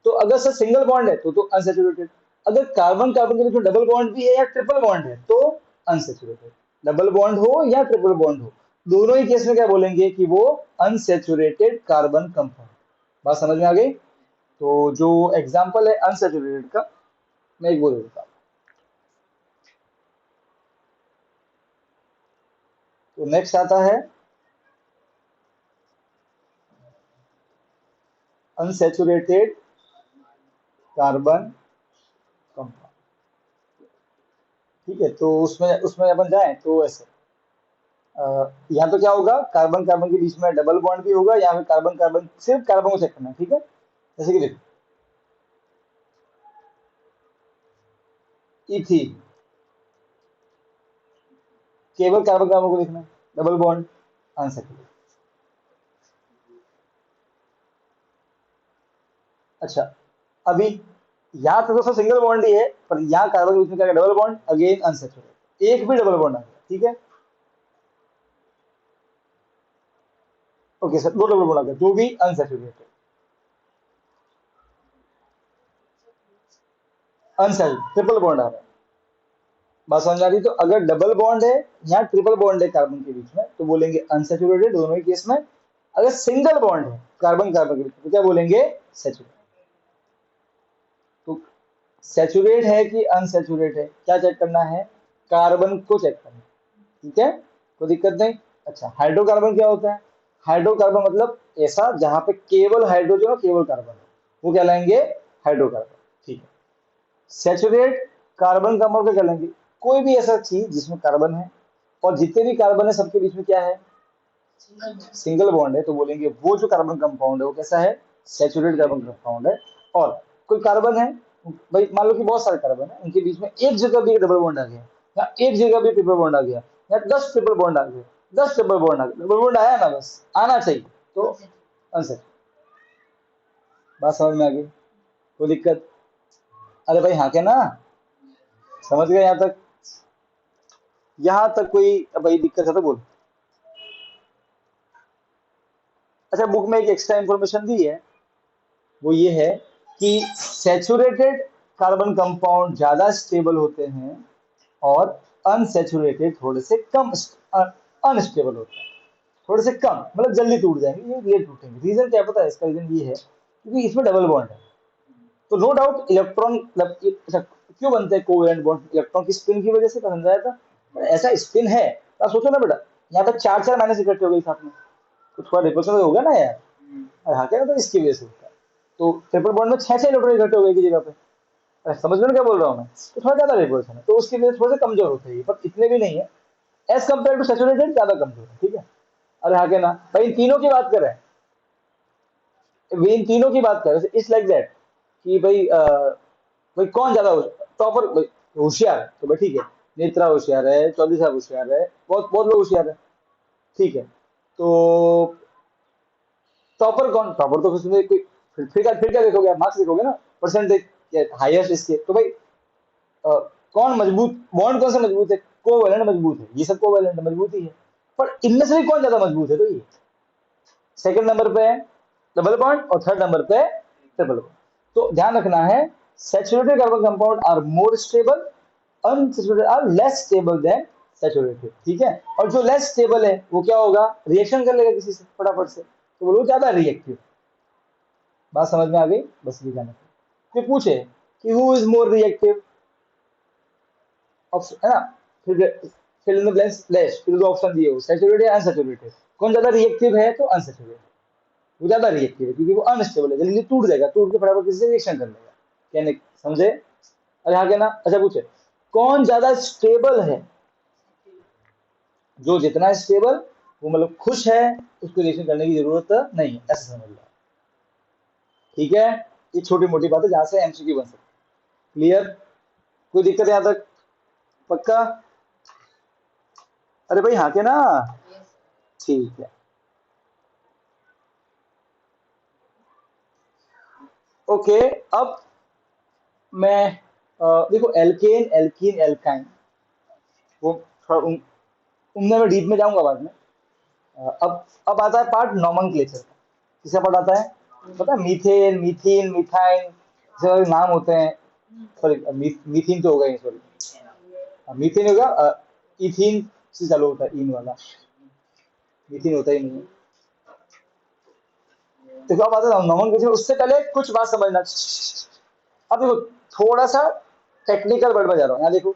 तो अगर सर सिंगल बॉन्ड है तो अनसैचुरेटेड। अगर कार्बन कार्बन के बीच में डबल बॉन्ड भी है या ट्रिपल बॉन्ड है तो अनसैचुरेटेड। डबल बॉन्ड हो या ट्रिपल बॉन्ड हो, दोनों ही केस में क्या बोलेंगे कि वो अनसैचुरेटेड कार्बन कंपाउंड। बात समझ में आ गई? तो जो एग्जांपल है अनसैचुरेटेड का, मैं एक बोल देता हूँ। तो नेक्स्ट आता है अनसैचुरेटेड कार्बन कंपाउंड। ठीक है, तो उसमें उसमें अपन जाए तो ऐसे, यहाँ तो क्या होगा? कार्बन कार्बन के बीच में डबल बॉन्ड भी होगा, यहाँ पे कार्बन कार्बन, सिर्फ कार्बन को चेक करना है। ठीक है, जैसे कि देखो, इथीन, केवल कार्बन कार्बन को देखना है, डबल बॉन्ड, अनसैचुरेटेड। अच्छा, अभी यहाँ तो सब सिंगल बॉन्ड ही है, पर यहाँ कार्बन के बीच में क्या, डबल बॉन्ड, अगेन अनसैचुरेटेड, एक भी डबल बॉन्ड आ गया। ठीक है, ओके सर, दो डबल बॉन्ड आ गया, जो भी अनसैचुरेटेड, अनसैचुरेटेड, ट्रिपल बॉन्ड आ रहा है। बात समझ आ रही? तो अगर डबल बॉन्ड है, यहाँ ट्रिपल बॉन्ड है कार्बन के बीच में, तो बोलेंगे अनसैचुरेटेड दोनों ही केस में। अगर सिंगल बॉन्ड है कार्बन कार्बन के बीच में तो क्या बोलेंगे? सैचुरेटेड। तो सैचुरेट है कि अनसैचुरेट है, क्या चेक करना है? कार्बन को चेक करना है। ठीक है, कोई दिक्कत नहीं। अच्छा, हाइड्रोकार्बन क्या होता है? हाइड्रोकार्बन मतलब ऐसा जहां पे केवल हाइड्रोजन और केवल कार्बन है, वो कहलाएंगे हाइड्रोकार्बन। ठीक है, सैचुरेट कार्बन कंपाउंड क्या कहलाएंगे? कोई भी ऐसा चीज जिसमें कार्बन है और जितने भी कार्बन है सबके बीच में क्या है? सिंगल बॉन्ड है, तो बोलेंगे वो जो कार्बन कंपाउंड है वो कैसा है? सैचुरेटेड कार्बन कंपाउंड है। और कोई कार्बन है, भाई मान लो कि बहुत सारे कार्बन है, उनके बीच में एक जगह भी डबल बॉन्ड आ गया, या एक जगह भी ट्रिपल बॉन्ड आ गया, या 10 ट्रिपल बॉन्ड आ गए, 10 ट्रिपल बॉन्ड आ गए, डबल बॉन्ड आया ना, बस आना चाहिए, तो आंसर। बात समझ में आ गई? कोई दिक्कत? अरे भाई हाँ के ना, समझ गए यहाँ तक? यहाँ तक कोई भाई दिक्कत है तो बोल। अच्छा, बुक में एक एक्स्ट्रा इंफॉर्मेशन दी है, वो ये है कि सैचुरेटेड कार्बन कंपाउंड ज्यादा स्टेबल होते हैं और अनसैचुरेटेड थोड़े से कम अनस्टेबल होते हैं, थोड़े से कम, मतलब जल्दी टूट जाएंगे, ये लेट टूटेंगे। रीजन क्या पता है इसका? रीजन ये है क्योंकि इसमें डबल बॉन्ड है, तो नो डाउट इलेक्ट्रॉन, अच्छा क्यों बनते हैं कोवेलेंट बॉन्ड? इलेक्ट्रॉन की स्पिन की वजह से, पता समझाया था। ऐसा स्पिन है, आप सोचो ना बेटा, यहाँ पे चार चार माइनस इकट्ठे हो गए साथ में, तो थोड़ा रिपल्सन तो होगा ना यार। और हाँ, क्या तो इसकी वजह से होता है। तो ट्रिपल बॉन्ड में छह छह इलेक्ट्रॉन इकट्ठे हो गए की जगह पे। समझ में क्या बोल रहा हूँ मैं? तो थोड़ा ज्यादा रिपल्सन है, तो उसकी वजह से थोड़े से कमजोर होते हैं, पर इतने भी नहीं है एज कम्पेयर टू सैचुरेटेड, ज्यादा कमजोर है, ठीक है। अरे हाँ, क्या ना भाई, इन तीनों की बात करें, इन तीनों की बात करें, इट्स लाइक दैट कि भाई भाई कौन ज्यादा टॉपर होशियार, तो भाई ठीक है, नेत्रा होशियार है, चौधरी साहब होशियार है, बहुत बहुत लोग होशियार है, ठीक है। तो टॉपर कौन? टॉपर तो कुछ नहीं, कोई फिर क्या देखोगे आप? मार्क्स देखोगे ना, परसेंटेज हाईएस्ट इसके, तो भाई कौन मजबूत, बॉन्ड कौन सा मजबूत है? कोवैलेंट मजबूत है, ये सब कोवैलेंट मजबूत ही है। पर इनमें से भी कौन ज्यादा मजबूत है? तो ये सेकंड नंबर पे है डबल बॉन्ड और थर्ड नंबर पे ट्रिपल बॉन्ड। तो ध्यान रखना है, saturated carbon compound are more stable, unsaturated are less stable than saturated, ठीक है। और जो लेस स्टेबल है वो क्या होगा? रिएक्शन कर लेगा किसी से फटाफट से, तो वो ज्यादा रिएक्टिव। बात समझ में आ गई? बस ये जाना। फिर पूछे कि who is more reactive, option है ना, फिर fill in the blanks slash, फिर दो ऑप्शन दिए हो, सैचुरेटेड या अनसैचुरेटेड। कौन ज्यादा रिएक्टिव है? तो अनसैचुरेटेड, वो ज्यादा रिएक्टिव है क्योंकि वो अनस्टेबल है, जल्दी टूट जाएगा, टूट के फटाफट किसी से रिएक्शन कर लेगा, कहने समझे? अरे हाँ, कहना। अच्छा, पूछे कौन ज्यादा स्टेबल है? जो जितना स्टेबल, वो मतलब खुश है, उसको रिएक्शन करने की जरूरत नहीं, ऐसा समझ लो, ठीक है। ये छोटी मोटी बात है जहां से एमसीक्यू बन सकती है। क्लियर? कोई दिक्कत यहां तक? पक्का? अरे भाई हाँ के ना, ठीक है। ओके, अब मैं देखो, एल्केन एल्कीन एल्काइन, वो थोड़ा उनमें मैं डीप में जाऊंगा बाद में। अब आता है पार्ट नॉमेनक्लेचर का। किसका पार्ट आता है? पता है, मीथेन, मीथीन, मिथाइन, जैसे नाम होते हैं। सॉरी, मीथीन तो हो गए, सॉरी, मीथेन होगा, इथीन से चालू होता है, इन वाला, मीथेन होता ही नहीं है। देखो, अब आता है नॉमेनक्लेचर, उससे पहले कुछ बात समझना। अब देखो, थोड़ा सा टेक्निकल वर्ड में जा रहा हूँ, यहाँ देखो,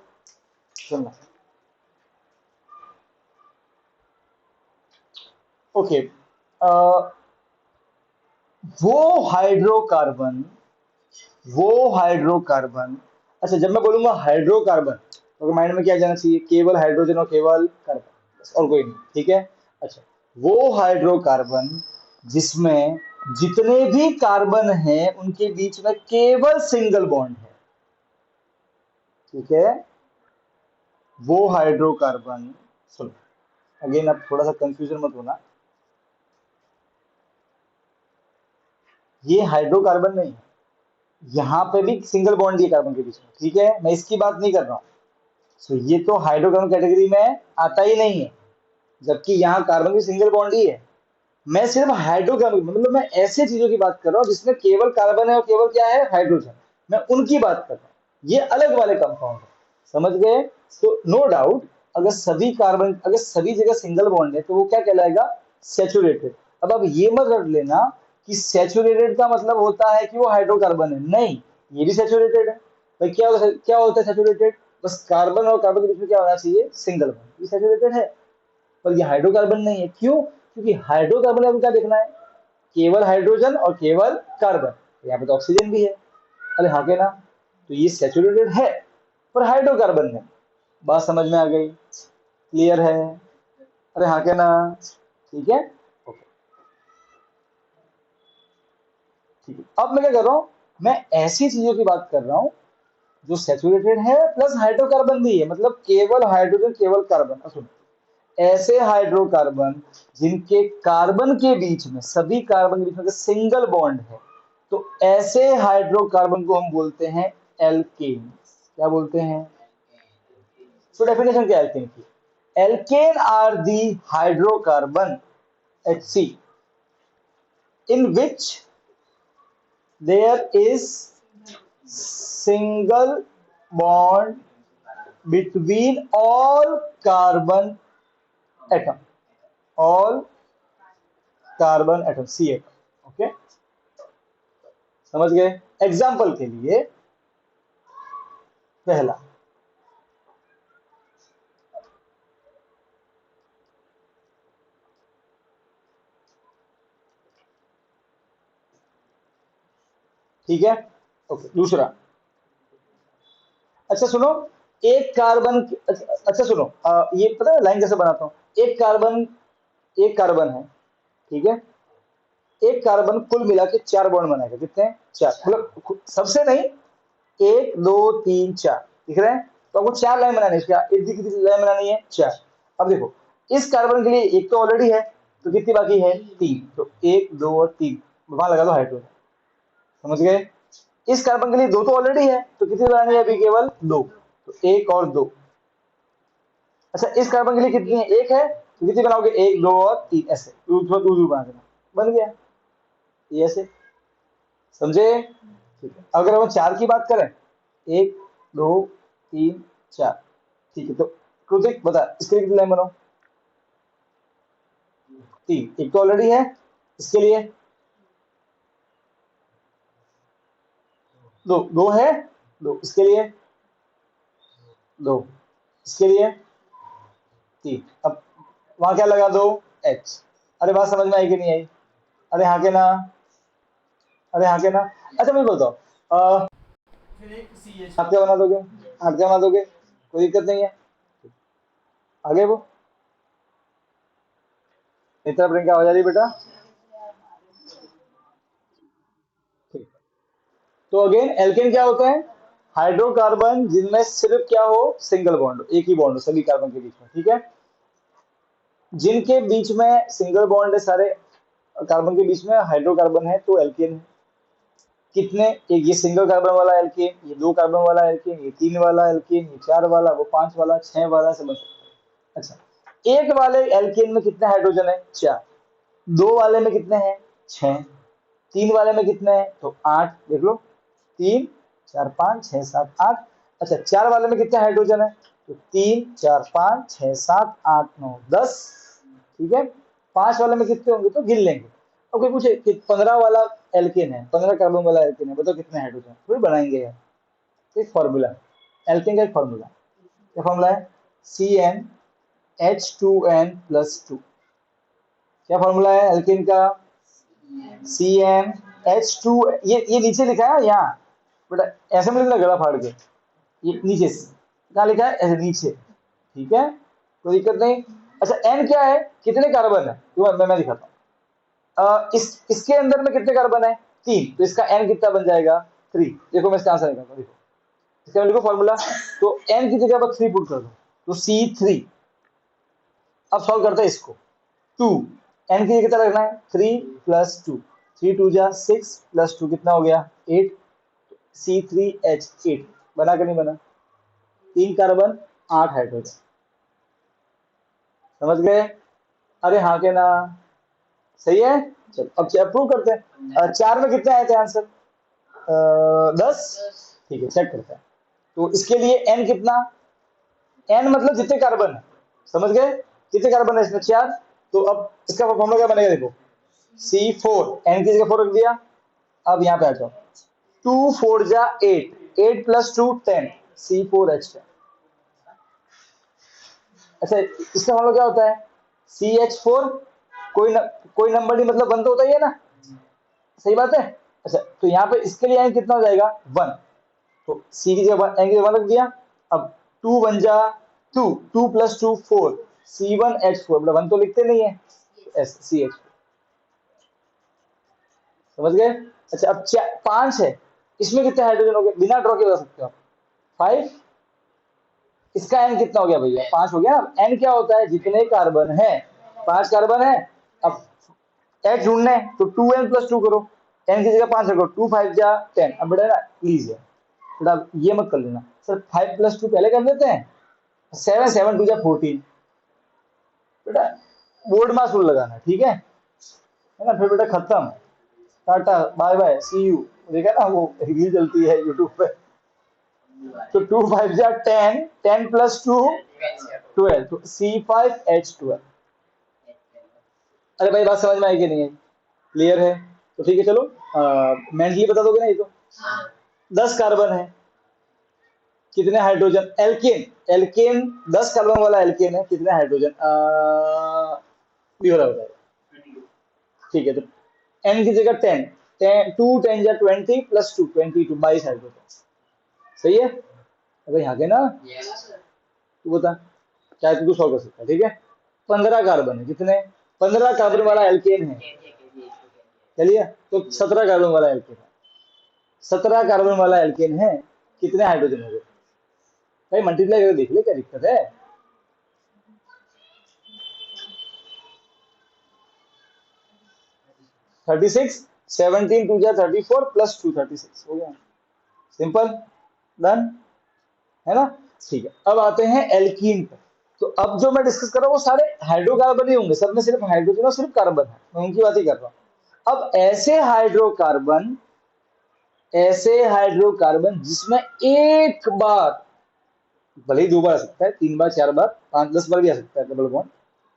सुनना। ओके, वो हाइड्रोकार्बन, वो हाइड्रोकार्बन, अच्छा जब मैं बोलूंगा हाइड्रोकार्बन, तो माइंड में क्या जाना चाहिए? केवल हाइड्रोजन और केवल कार्बन, बस, और कोई नहीं, ठीक है। अच्छा, वो हाइड्रोकार्बन जिसमें जितने भी कार्बन हैं उनके बीच में केवल सिंगल बॉन्ड है, ठीक है। वो हाइड्रोकार्बन, सुनो, अगेन अब थोड़ा सा कंफ्यूजन मत होना, ये हाइड्रोकार्बन नहीं है, यहाँ पे भी सिंगल बॉन्ड है कार्बन के बीच में, ठीक है, मैं इसकी बात नहीं कर रहा हूँ। सो ये तो हाइड्रोकार्बन कैटेगरी में आता ही नहीं है, जबकि यहाँ कार्बन की सिंगल बॉन्ड ही है। मैं सिर्फ हाइड्रोकार्बन, मतलब मैं ऐसे चीजों की बात कर रहा हूँ जिसमें केवल कार्बन है और केवल क्या है? हाइड्रोजन, मैं उनकी बात कर रहा हूँ। ये अलग वाले कंपाउंड है, समझ गए? तो नो डाउट, अगर सभी कार्बन, अगर सभी जगह सिंगल बॉन्ड है तो वो क्या कहलाएगा? सैचुरेटेड। अब ये मत रट लेना कि सैचुरेटेड का मतलब होता है कि वो हाइड्रोकार्बन है, नहीं, ये भी सैचुरेटेड है। भाई क्या होता है सैचुरेटेड? बस कार्बन और कार्बन के बीच में क्या होना चाहिए? सिंगल बॉन्ड, ये सैचुरेटेड है। पर ये हाइड्रोकार्बन नहीं है, क्यों? क्योंकि हाइड्रोकार्बन का क्या देखना है? केवल हाइड्रोजन और केवल कार्बन, यहाँ पे तो ऑक्सीजन भी है। अरे हाँ के ना, तो ये सैचुरेटेड है पर हाइड्रोकार्बन है। बात समझ में आ गई? क्लियर है? अरे हाँ के ना, ठीक है, ओके, ठीक है। अब मैं क्या कर रहा हूँ? मैं ऐसी चीजों की बात कर रहा हूँ जो सैचुरेटेड है प्लस हाइड्रोकार्बन भी है, मतलब केवल हाइड्रोजन केवल कार्बन। सुनो, ऐसे हाइड्रोकार्बन जिनके कार्बन के बीच में, सभी कार्बन के बीच में सिंगल बॉन्ड है, तो ऐसे हाइड्रोकार्बन को हम बोलते हैं एल्केन। क्या बोलते हैं? सो डेफिनेशन क्या है एल्केन की? Alkane are the hydrocarbon, HC, in which there is single bond between all carbon atom, all carbon atom, C atom. Okay, समझ गए? एग्जाम्पल के लिए पहला, ठीक है, ओके। दूसरा, अच्छा सुनो, एक कार्बन, अच्छा सुनो, ये पता है लाइन कैसे बनाता हूं? एक कार्बन है, ठीक है, एक कार्बन कुल मिला के 4 बॉन्ड बनाएगा। कितने? 4, मतलब सबसे नहीं, 1 2 3 4, दिख रहे हैं? तो आपको 4 लाइन बनानी है, इसका कितनी लाइन बनानी है? 4। अब देखो, इस कार्बन के लिए एक तो ऑलरेडी है, तो कितनी बाकी है? 3, तो 1 2 और 3 वहां लगा दो हाइड्रोजन। समझ गए? इस कार्बन के लिए 2 तो ऑलरेडी है, तो कितनी बनानी है अभी? केवल 2, तो 1 और 2। अच्छा, इस कार्बन के लिए कितनी है? 1 है, तो कितनी बनाओगे? 1 2 और 3, ऐसे दो बना देना, बन गया ये ऐसे। समझे? ठीक है। अगर हम 4 की बात करें, 1 2 3 4, ठीक है, तो कृतिक बता इसके लिए कितनी लाइन बनाओ? 3, एक तो ऑलरेडी है, इसके लिए 2, 2 है, 2 इसके लिए, 2 इसके लिए, 3। अब वहां क्या लगा दो? H। अरे बात समझ में आई कि नहीं आई? अरे हाँ के ना, अरे हाँ के ना। अच्छा मुझे बताओ, फिर एक CH हाथ क्या बना दोगे? हाथ क्या बना दोगे? कोई दिक्कत नहीं है, आगे वो नेत्रा प्रियंका आवाज आ रही बेटा? ठीक। तो अगेन एल्केन क्या होता है? हाइड्रोकार्बन जिनमें सिर्फ क्या हो? सिंगल बॉन्ड, एक ही बॉन्ड हो सभी कार्बन के बीच में, ठीक है। जिनके बीच में सिंगल बॉन्ड है सारे कार्बन के बीच में, हाइड्रोकार्बन है, तो एल्केन है। कितने? एक ये सिंगल कार्बन वाला एल्केन, ये 2 कार्बन वाला एल्केन, ये 3 वाला एल्केन, ये 4 वाला, वो 5 वाला, 6 वाला, समझ सकते हैं। अच्छा, एक वाले एल्केन में कितने हाइड्रोजन है? 4। 2 वाले में कितने हैं? 6। 3 वाले में कितने हैं? तो 8, देख लो, 3 4 5 6 7 8। अच्छा, 4 वाले में कितने हाइड्रोजन है? तो 3 4 5 6 7 8 9 10, ठीक है। 5 वाले में कितने होंगे? तो गिन लेंगे। अब कोई पूछे कि 15 वाला एल्केन है, 15 कार्बन वाला एल्केन है, बताओ कितने हाइड्रोजन? वही बनाएंगे यार, तो एक फॉर्मूला एल्केन का, एक फॉर्मूला, क्या फॉर्मूला है? CnH2n+2। क्या फॉर्मूला है एल्केन का? CnH2, ये नीचे लिखा है यहाँ बेटा, ऐसे में लिखना गला फाड़ के, ये नीचे कहाँ लिखा है? ऐसे नीचे, ठीक है, कोई दिक्कत नहीं। अच्छा, एन क्या है? कितने कार्बन है? मैं दिखाता हूँ। इसके अंदर में कितने कार्बन है? 3, तो इसका एन कितना बन जाएगा? 3। देखो मैं इसका आंसर निकालता हूँ, देखो इसका लिखो फॉर्मूला, तो एन की जगह पर 3 पुट कर दो, तो C3। अब सॉल्व करते हैं इसको, 2, एन की जगह कितना रखना है? 3 + 2, 3 2 जा 6 + 2 कितना हो गया? 8, C3H8 बना के नहीं बना? 3 कार्बन 8 हाइड्रोजन, समझ गए? अरे हाँ के ना, सही है। चलो अब प्रूव करते हैं। 4 में कितने आए थे आंसर? 10, ठीक है, चेक करते हैं। तो इसके लिए एन कितना? एन मतलब जितने कार्बन है, समझ गए? कितने कार्बन है इसमें? 4। तो अब इसका फॉर्मूला क्या बनेगा? देखो, C4, एन की जगह 4 रख दिया। अब यहाँ पे आ जाओ, 2 4 जा 8, 8 + 2 10, C4H10। अच्छा, इसका मतलब क्या होता है? CH4, कोई नंबर नहीं, मतलब 1 तो होता ही है ना, सही बात है। अच्छा, तो यहाँ पे इसके लिए एन कितना हो जाएगा? 1, तो सी की जगह एन की जगह 1 रख दिया। अब 2 1 जा 2, 2 + 2 4, C1H4, मतलब 1 तो लिखते नहीं है, CH, समझ गए? अच्छा, अब 5 है, इसमें कितने हाइड्रोजन हो गए? बिना ड्रॉ के बता सकते हो आप, 5। इसका एन कितना हो गया भैया? 5 हो गया। एन क्या होता है? जितने कार्बन है, 5 कार्बन है। अब एच ढूंढने, तो 2n+2 करो, एन की जगह 5 रखो, 2 5 जा 10। अब बेटा ना प्लीज है बेटा, ये मत कर लेना सर, 5 + 2 पहले कर लेते हैं, 7 7 2 जा 14, बेटा बोर्ड मास रूल लगाना, ठीक है ना? फिर बेटा खत्म, tata bye bye see you. देखा ना वो रील चलती है यूट्यूब पे। तो 2 5 जा 10, 10 प्लस 2 12, तो C5H12। अरे भाई बात समझ में आई कि नहीं है? क्लियर है? तो ठीक है चलो मेंटली बता दोगे ना ये तो। 10 कार्बन है, कितने हाइड्रोजन? एल्केन, एल्केन 10 कार्बन वाला एल्केन है, कितने हाइड्रोजन? भी हो रहा बताइए। ठीक है तो n की जगह 10, 10 2 10 या 20 प्लस 2 22 22 हाइड्रोजन। सही है? अगर यहाँ के ना तू बता क्या तू सॉल्व कर सकता है? ठीक है 15 कार्बन है, कितने? 15 कार्बन वाला एल्केन है। चलिए तो 17 कार्बन वाला एल्केन है, 17 कार्बन वाला एल्केन है, कितने हाइड्रोजन हो गए भाई? मल्टीप्लाई करके देख ले क्या दिक्कत है? 36, 17 2 जा 34 प्लस 2 36 हो गया। सिंपल, डन है ना? ठीक है अब आते हैं एल्कीन पर। तो अब जो मैं डिस्कस कर रहा हूँ वो सारे हाइड्रोकार्बन ही होंगे, सब में सिर्फ हाइड्रोजन और सिर्फ कार्बन है, मैं उनकी बात ही कर रहा हूँ। अब ऐसे हाइड्रोकार्बन जिसमें एक बार, भले ही 2 बार आ सकता है, 3 बार 4 बार 5 10 बार भी आ सकता है डबल बॉन्ड,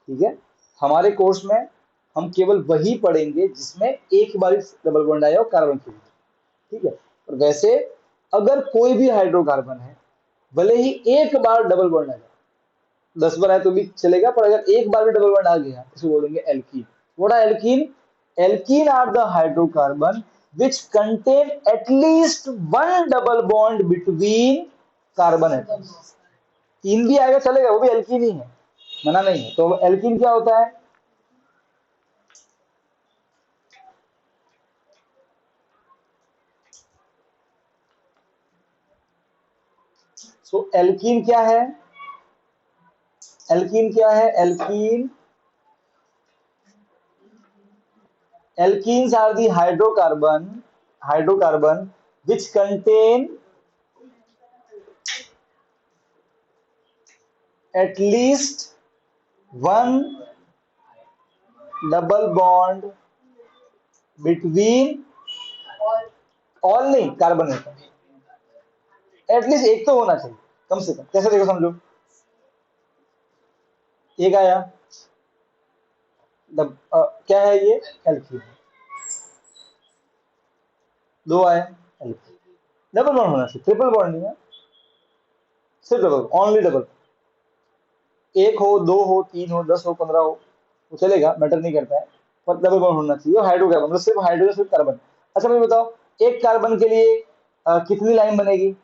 ठीक है। हमारे कोर्स में हम केवल वही पढ़ेंगे जिसमें एक बार डबल बॉन्ड आया हो कार्बन के लिए, ठीक है। और वैसे अगर कोई भी हाइड्रोकार्बन है, भले ही एक बार डबल बॉन्ड आ जाए, 10 बार आए तो भी चलेगा, पर अगर एक बार भी डबल बॉन्ड आ गया इसे बोलेंगे alkene. What are alkene? Alkene are the hydrocarbon which contain at least one double bond between carbon atoms। 3 भी आएगा चलेगा, वो भी एल्कीन ही है, मना नहीं है। तो एल्कीन क्या होता है? सो एल्कीन क्या है? एल्कीन क्या है? Alkenes are the hydrocarbon which contain at least one double bond between all नहीं कार्बन एटम, एटलीस्ट एक तो होना चाहिए कम से कम। कैसे देखो समझो, एक आया क्या है ये? एल्कीन। 2 आए एल्कीन। डबल बॉन्ड होना चाहिए, ट्रिपल बॉन्ड नहीं है, सिर्फ डबल, ओनली डबल। 1 हो 2 हो 3 हो 10 हो 15 हो वो चलेगा, मैटर नहीं करता है, पर डबल बॉन्ड होना चाहिए। हाइड्रोकार्बन मतलब सिर्फ हाइड्रोजन सिर्फ कार्बन। अच्छा मुझे बताओ एक कार्बन के लिए कितनी लाइन बनेगी?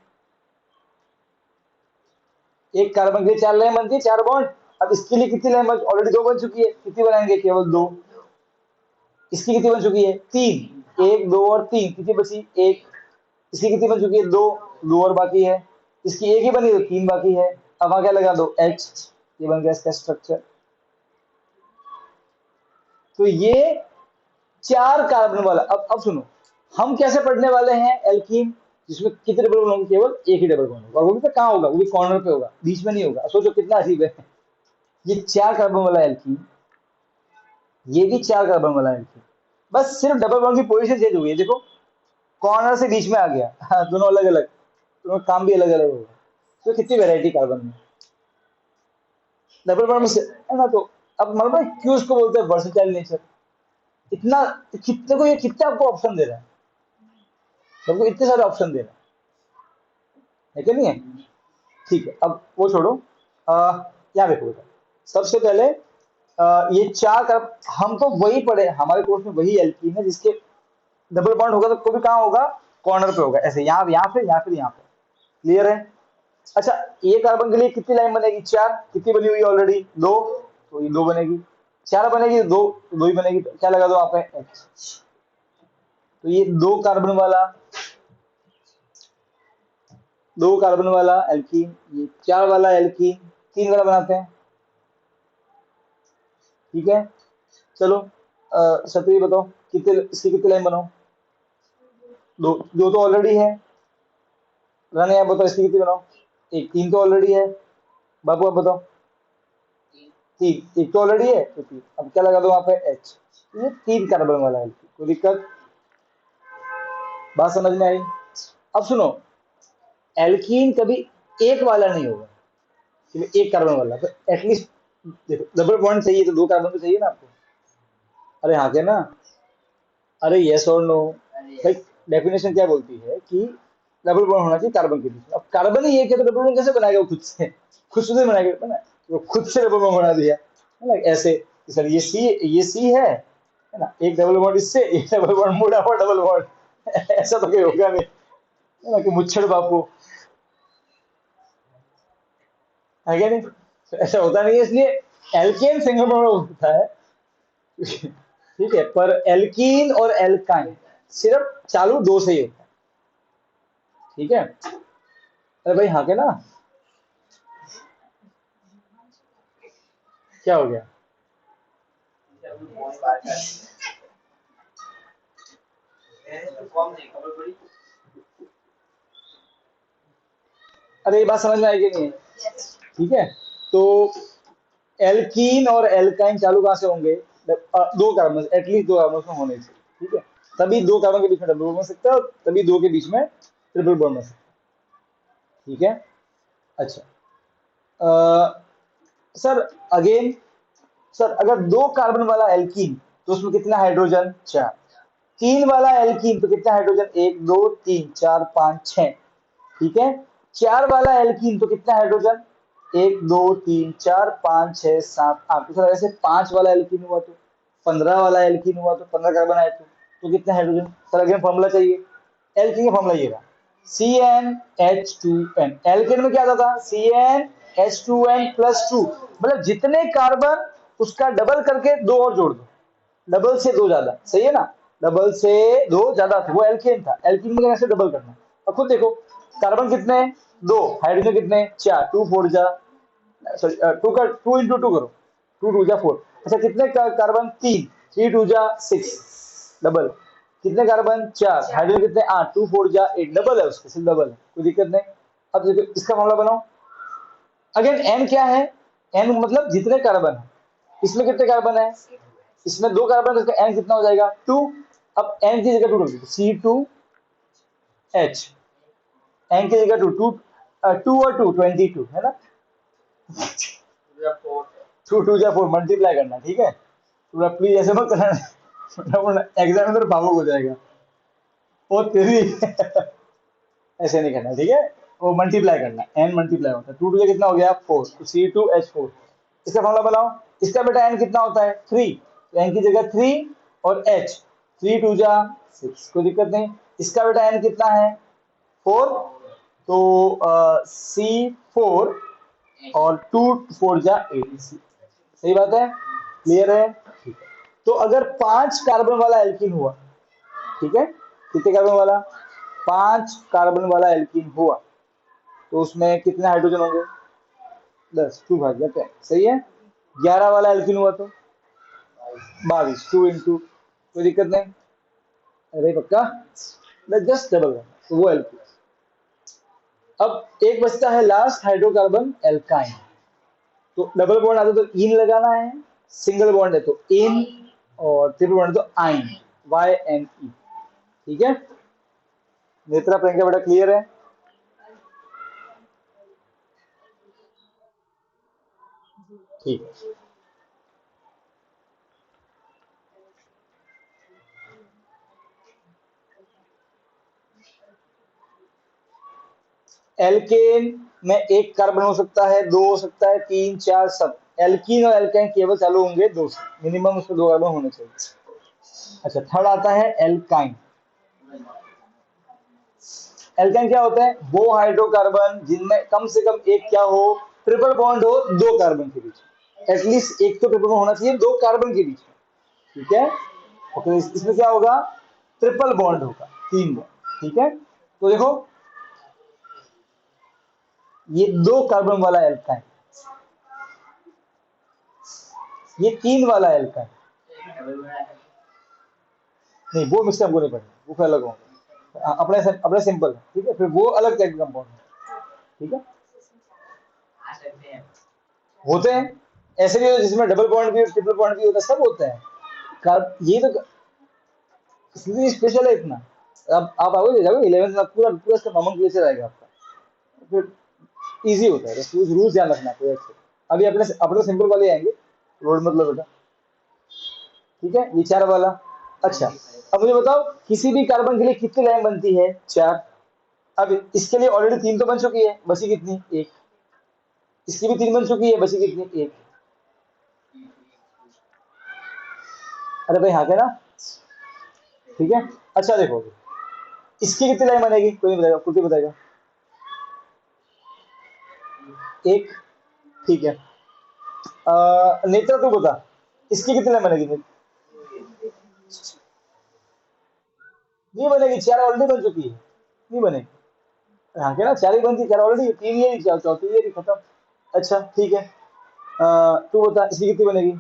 एक कार्बन के लिए 4 लाइन बनती है, 4 बॉन्ड। अब इसके लिए कितनी लाइन? ऑलरेडी 2 बन चुकी है, कितनी बनाएंगे? केवल 2। इसकी कितनी बन चुकी है? 3, 1 2 और 3, कितनी बची? 1। इसकी कितनी बन चुकी है? 2, 2 और बाकी है। इसकी एक ही बनी तो 3 बाकी है। अब वहां क्या लगा दो? H। ये बन गया इसका स्ट्रक्चर। तो ये 4 कार्बन वाला। अब सुनो, हम कैसे पढ़ने वाले हैं एल्कीन जिसमें कितने डबल बॉन्ड होंगे? केवल एक ही डबल बॉन्ड होगा, और वो भी तो कहाँ होगा? वो भी कॉर्नर पे होगा, बीच में नहीं होगा। सोचो कितना अजीब है। ये 4 कार्बन वाला एल्कीन, ये भी 4 कार्बन वाला एल्कीन, बस सिर्फ डबल बॉन्ड की पोजीशन चेंज हुई है। देखो कॉर्नर से बीच में आ गया। हाँ, दोनों अलग अलग, दोनों काम भी अलग अलग होगा। तो कितनी वेरायटी कार्बन में, डबल बॉन्ड में है ना? तो अब मतलब क्यों इसको बोलते हैं वर्सेटाइल नेचर? इतना कितने को, ये कितने आपको ऑप्शन दे रहा है, सबको इतने सारे ऑप्शन दे रहा है कि नहीं है? ठीक है अब वो छोड़ो, यहाँ देखो बेटा, सबसे पहले ये 4 हम तो वही पढ़े, हमारे कोर्स में वही एल्कीन है जिसके डबल बॉन्ड होगा तो कभी कहाँ होगा? कॉर्नर पे होगा, ऐसे यहाँ पे या फिर यहाँ पे। क्लियर है? अच्छा ये कार्बन के लिए कितनी लाइन बनेगी? 4। कितनी बनी हुई है ऑलरेडी? 2, तो ये 2 बनेगी। 4 बनेगी तो 2, 2 ही बनेगी, तो क्या लगा दो वहां पे? H। तो ये 2 कार्बन वाला एल्कीन, ये 4 वाला एल्कीन, 3 वाला बनाते हैं, ठीक है। चलो सत्री बताओ कितने, इसकी कितनी लाइन बनाओ? 2, 2 तो ऑलरेडी है। रानी आप बताओ इसकी कितनी बनाओ? 1, 3 तो ऑलरेडी है। बाबू आप बताओ? 3, 1 तो ऑलरेडी है तो 3। अब क्या लगा दो वहां पे? H। ये 3 कार्बन वाला एल्कीन, कोई दिक्कत? बात समझ में आई? अब सुनो, एल्कीन कभी एक वाला नहीं होगा, सिर्फ एक कार्बन वाला, तो एटलीस्ट देखो डबल बॉन्ड चाहिए तो दो कार्बन तो चाहिए ना आपको। अरे हाँ के ना, अरे यस और नो भाई। डेफिनेशन क्या बोलती है कि डबल बॉन्ड होना चाहिए कार्बन के बीच में। अब कार्बन ही एक है तो डबल बॉन्ड कैसे बनाएगा वो खुद से नहीं बनाएगा ना, वो खुद से डबल बॉन्ड बना दिया है ना ऐसे। सर ये सी है ना, एक डबल बॉन्ड इससे, एक डबल बॉन्ड मुड़ा हुआ डबल बॉन्ड ऐसा तो कोई होगा नहीं, है ना, कि मुच्छड़ बापू, है क्या नहीं? तो ऐसा होता नहीं है, इसलिए एल्केन सिंगल बॉन्ड होता है। ठीक है, पर एल्कीन और एल्काइन सिर्फ चालू दो से ही होता है। ठीक है, अरे भाई हाँ के ना, क्या हो गया? अरे ये बात समझ में आएगी नहीं? ठीक है, तो एल्कीन और एल्काइन चालू कहाँ से होंगे? दो कार्बन, एटलीस्ट दो कार्बन में होने चाहिए। ठीक है, तभी दो कार्बन के बीच में डबल बॉन्ड बन सकता है, और तभी दो के बीच में ट्रिपल बॉन्ड बन सकता है। ठीक है, अच्छा। अ, सर अगेन, सर अगर दो कार्बन वाला एल्कीन तो उसमें कितना हाइड्रोजन? चार। तीन वाला एल्कीन तो कितना हाइड्रोजन? एक दो तीन चार पांच छह। ठीक है, चार वाला एल्कीन तो कितना हाइड्रोजन? एक दो तीन चार पांच छह सात आठ। तो सर ऐसे पांच वाला एल्कीन हुआ तो, 15 वाला एल्कीन हुआ तो, 15 कार्बन आए तो कितना हाइड्रोजन? सर अगेन फॉर्मूला चाहिए, एल्कीन का फॉर्मूला ये रहा, CnH2n। एल्केन में क्या आता था? CnH2n+2, मतलब जितने कार्बन उसका डबल करके दो और जोड़ दो, डबल से दो ज्यादा, सही है ना? डबल से दो ज्यादा थे, वो एल्केन था। एल्कीन में कैसे डबल करना? अब खुद देखो, कार्बन कितने? दो, हाइड्रोजन कितने? चार, टू फोर जा, सॉरी टू का टू इंटू टू करो, टू टू जा फोर। अच्छा कितने कार्बन? तीन, थ्री टू जा सिक्स, डबल। कितने कार्बन? चार, हाइड्रोजन कितने? आठ, टू फोर जा एट, डबल है उसके, सिर्फ डबल है, कोई दिक्कत नहीं। अब देखो इसका मामला बनाओ। अगेन एन क्या है? एन मतलब जितने कार्बन है। इसमें कितने कार्बन है? इसमें दो कार्बन, तो इसका एन कितना हो जाएगा? टू। अब एन की जगह टू रख दो, C2H। एन की जगह टू, टू टू और टू 22 है ना, टू टू जा फोर, मल्टीप्लाई करना। ठीक है, पूरा प्लीज ऐसे मत करना, एग्जाम में भावुक हो जाएगा वो तेरी ऐसे नहीं करना, ठीक है? वो मल्टीप्लाई करना, एन मल्टीप्लाई होता है, टू टू कितना हो गया? फोर, तो C2H4। इसका फॉर्मूला बनाओ। इसका बेटा एन कितना होता है? थ्री, तो एन की जगह थ्री और एच, थ्री टू जा सिक्स, कोई दिक्कत नहीं। इसका बेटा एन कितना है? फोर, तो C4 और टू फोर जा एट, सही बात है, क्लियर है? ठीक है, तो अगर पांच कार्बन वाला एल्कीन हुआ, ठीक है, कितने कार्बन वाला? पांच कार्बन वाला एल्कीन हुआ तो उसमें कितने हाइड्रोजन होंगे? 10, टू भाग जाते हैं, सही है। 11 वाला एल्कीन हुआ तो 22, टू इंटू, कोई दिक्कत नहीं। अरे पक्का, जस्ट डबल, तो वो एल्कीन। अब एक बचता है लास्ट हाइड्रोकार्बन एल्काइन, तो डबल बॉन्ड आता तो इन लगाना है, सिंगल बॉन्ड है तो इन, और ट्रिपल बॉन्ड है तो आइन, YNE। ठीक है, नेत्रा प्रियंका बेटा क्लियर है? ठीक है, एल्केन में एक कार्बन हो सकता है, दो हो सकता है, तीन चार, सब। एल्कीन और एल्काइन केवल चालू होंगे दो से, मिनिमम उसमें दो कार्बन होने चाहिए। अच्छा, थर्ड आता है एल्काइन। एल्काइन क्या होता है? वो हाइड्रोकार्बन जिनमें कम से कम एक क्या हो? ट्रिपल बॉन्ड हो दो कार्बन के बीच, एटलीस्ट एक तो ट्रिपल बॉन्ड होना चाहिए दो कार्बन के बीच में। ठीक है, ओके, इसमें क्या होगा? ट्रिपल बॉन्ड होगा, तीन बॉन्ड। ठीक है, तो देखो ये दो कार्बन वाला एल्काइन, ये तीन वाला एल्काइन, नहीं वो मिक्स हमको नहीं पड़ेगा, वो फिर अलग होगा, अपने अपने सिंपल है। ठीक है, फिर वो अलग टाइप का कंपाउंड है। ठीक है, होते हैं ऐसे भी जिसमें डबल बॉन्ड भी ट्रिपल बॉन्ड भी होता है, सब होते हैं। ये तो इसलिए स्पेशल है इतना। अब आप आओगे जाओगे 11 में पूरा पूरा इसका नोमेनक्लेचर आएगा आपका, फिर इजी होता है, बस रूल्स ध्यान रखना कोई अच्छे। अभी अपने अपने सिंपल वाले आएंगे, रोड मतलब बेटा, ठीक है, ये 4 वाला। अच्छा, अब मुझे बताओ किसी भी कार्बन के लिए कितनी लाइन बनती है? 4। अब इसके लिए ऑलरेडी 3 तो बन चुकी है, बची कितनी? 1। इसकी भी 3 बन चुकी है, बची कितनी? 1। अरे भाई हाँ क्या ना, ठीक है। अच्छा देखो, इसकी कितनी लाइन बनेगी? कोई नहीं बताएगा, खुद ही बताएगा। 1, ठीक है। नेत्र तू बता, इसकी कितनी लाइन बनेगी? नहीं बनेगी, 4 ऑलरेडी बन चुकी है, नहीं बनेगी। हाँ क्या ना, 4 ही बनती, 4 ऑलरेडी, 3 ये चौथी ये खत्म। अच्छा ठीक है, तू बता इसकी कितनी बनेगी?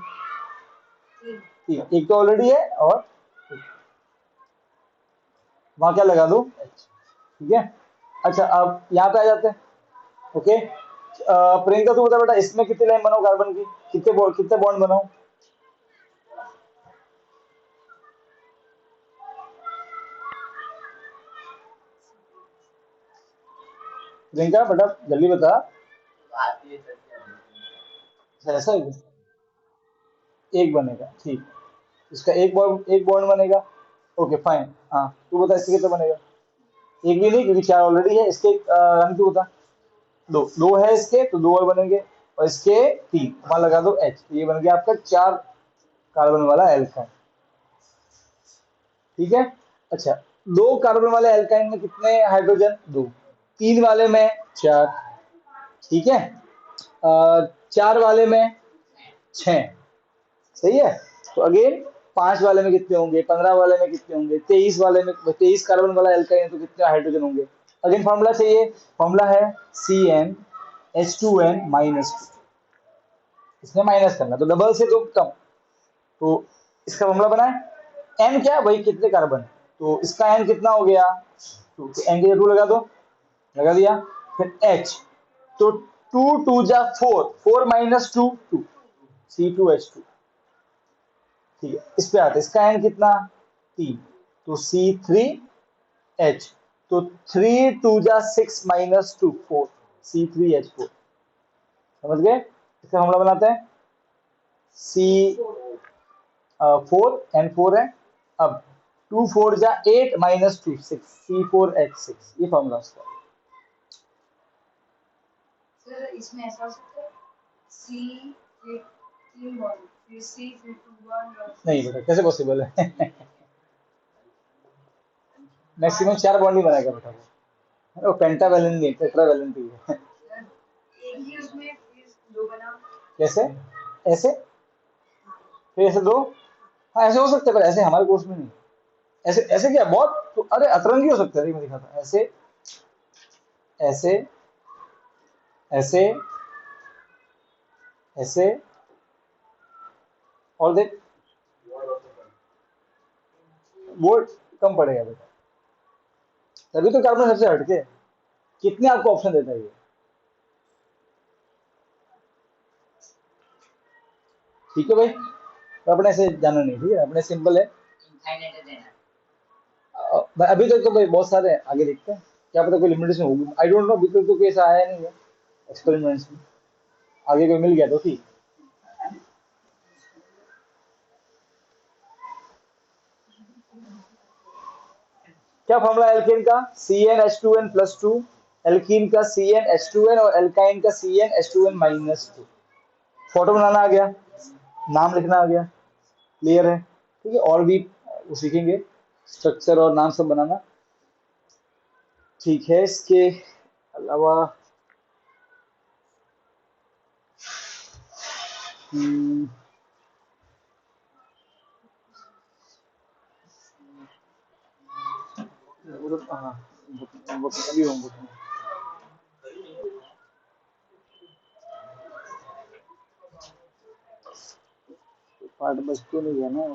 ठीक है, एक तो ऑलरेडी है, और वहां क्या लगा दो? ठीक है। अच्छा अब यहाँ पे आ जाते हैं। ओके, प्रियंका तू बता बेटा, इसमें कितनी लाइन बनाओ कार्बन की? कितने बॉन्ड बनाओ? प्रियंका बेटा जल्दी बता। अच्छा, ऐसा है क्या? एक बनेगा, ठीक। इसका एक बॉन्ड बनेगा। Okay fine. हाँ तू बता इससे कितना बनेगा? एक भी नहीं, क्योंकि 4 ऑलरेडी है इसके। रानी तू बता। दो दो है इसके, तो 2 और बनेंगे, और इसके 3, वहां लगा दो H, तो ये बन गया आपका 4 कार्बन वाला एल्काइन। ठीक है। अच्छा, 2 कार्बन वाले एल्काइन में कितने हाइड्रोजन? 2। 3 वाले में 4, ठीक है। 4 वाले में 6, सही है। तो अगेन 5 वाले में कितने होंगे? 15 वाले में कितने होंगे? 23 वाले में, 23 कार्बन वाला एल्काइन है तो कितने हाइड्रोजन होंगे? अगेन फॉर्मूला चाहिए, फॉर्मूला है CnH2n-2। इसमें माइनस करना, तो डबल से तो कम, तो इसका फॉर्मूला बना है। एन क्या, वही कितने कार्बन है, तो इसका एन कितना हो गया? 2, तो एन के 2 लगा दो, लगा दिया। फिर एच, तो 2 2 जा 4, 4 - 2 2, C2H2। ठीक है, इस पे आते, इसका एन कितना? 3, तो C3H, तो 3 2 जा 6 - 2 4, C3H4। समझ गए? इसका हमला बनाते हैं, C4 N4 है। अब 2 4 जा 8 - 2 6, C4H6, ये फॉर्मूला उसका। सर इसमें ऐसा हो सकता है सी फिर 3 बॉन्ड, फिर सी फिर 2 बॉन्ड, और नहीं बेटा कैसे पॉसिबल है? मैक्सिमम 4 बॉन्ड ही बनाएगा बेटा वो पेंटावेलेंट नहीं, टेट्रावेलेंट ही है। एक ही उसमें फिर 2 बना, कैसे? ऐसे, फिर ऐसे 2, हाँ ऐसे हो सकता है, पर ऐसे हमारे कोर्स में नहीं। ऐसे ऐसे क्या बहुत तो, अरे अतरंगी हो सकता है, मैं दिखाता, ऐसे ऐसे ऐसे ऐसे, और देख, वो कम पड़ेगा बेटा, तभी तो कार्बन सबसे हटके है। कितने आपको ऑप्शन देता है ये? ठीक है भाई, तो अपने से जाना नहीं, ठीक है, अपने सिंपल है। अभी तक तो भाई बहुत सारे हैं, आगे देखते हैं, क्या पता कोई लिमिटेशन होगी, आई डोंट नो, अभी तक तो कोई ऐसा आया नहीं है एक्सपेरिमेंट्स में। आगे कोई मिल गया तो ठीक। क्या फॉर्मूला एल्केन का? CnH2n+2, एल्कीन का CnH2n, और एल्काइन का CnH2n-2। फोटो बनाना आ गया, नाम लिखना आ गया, क्लियर है? ठीक है, और भी वो सीखेंगे, स्ट्रक्चर और नाम सब बनाना। ठीक है, इसके अलावा हम्म, हाँ, अभी होंगे पार्ट बच तो नहीं गया ना।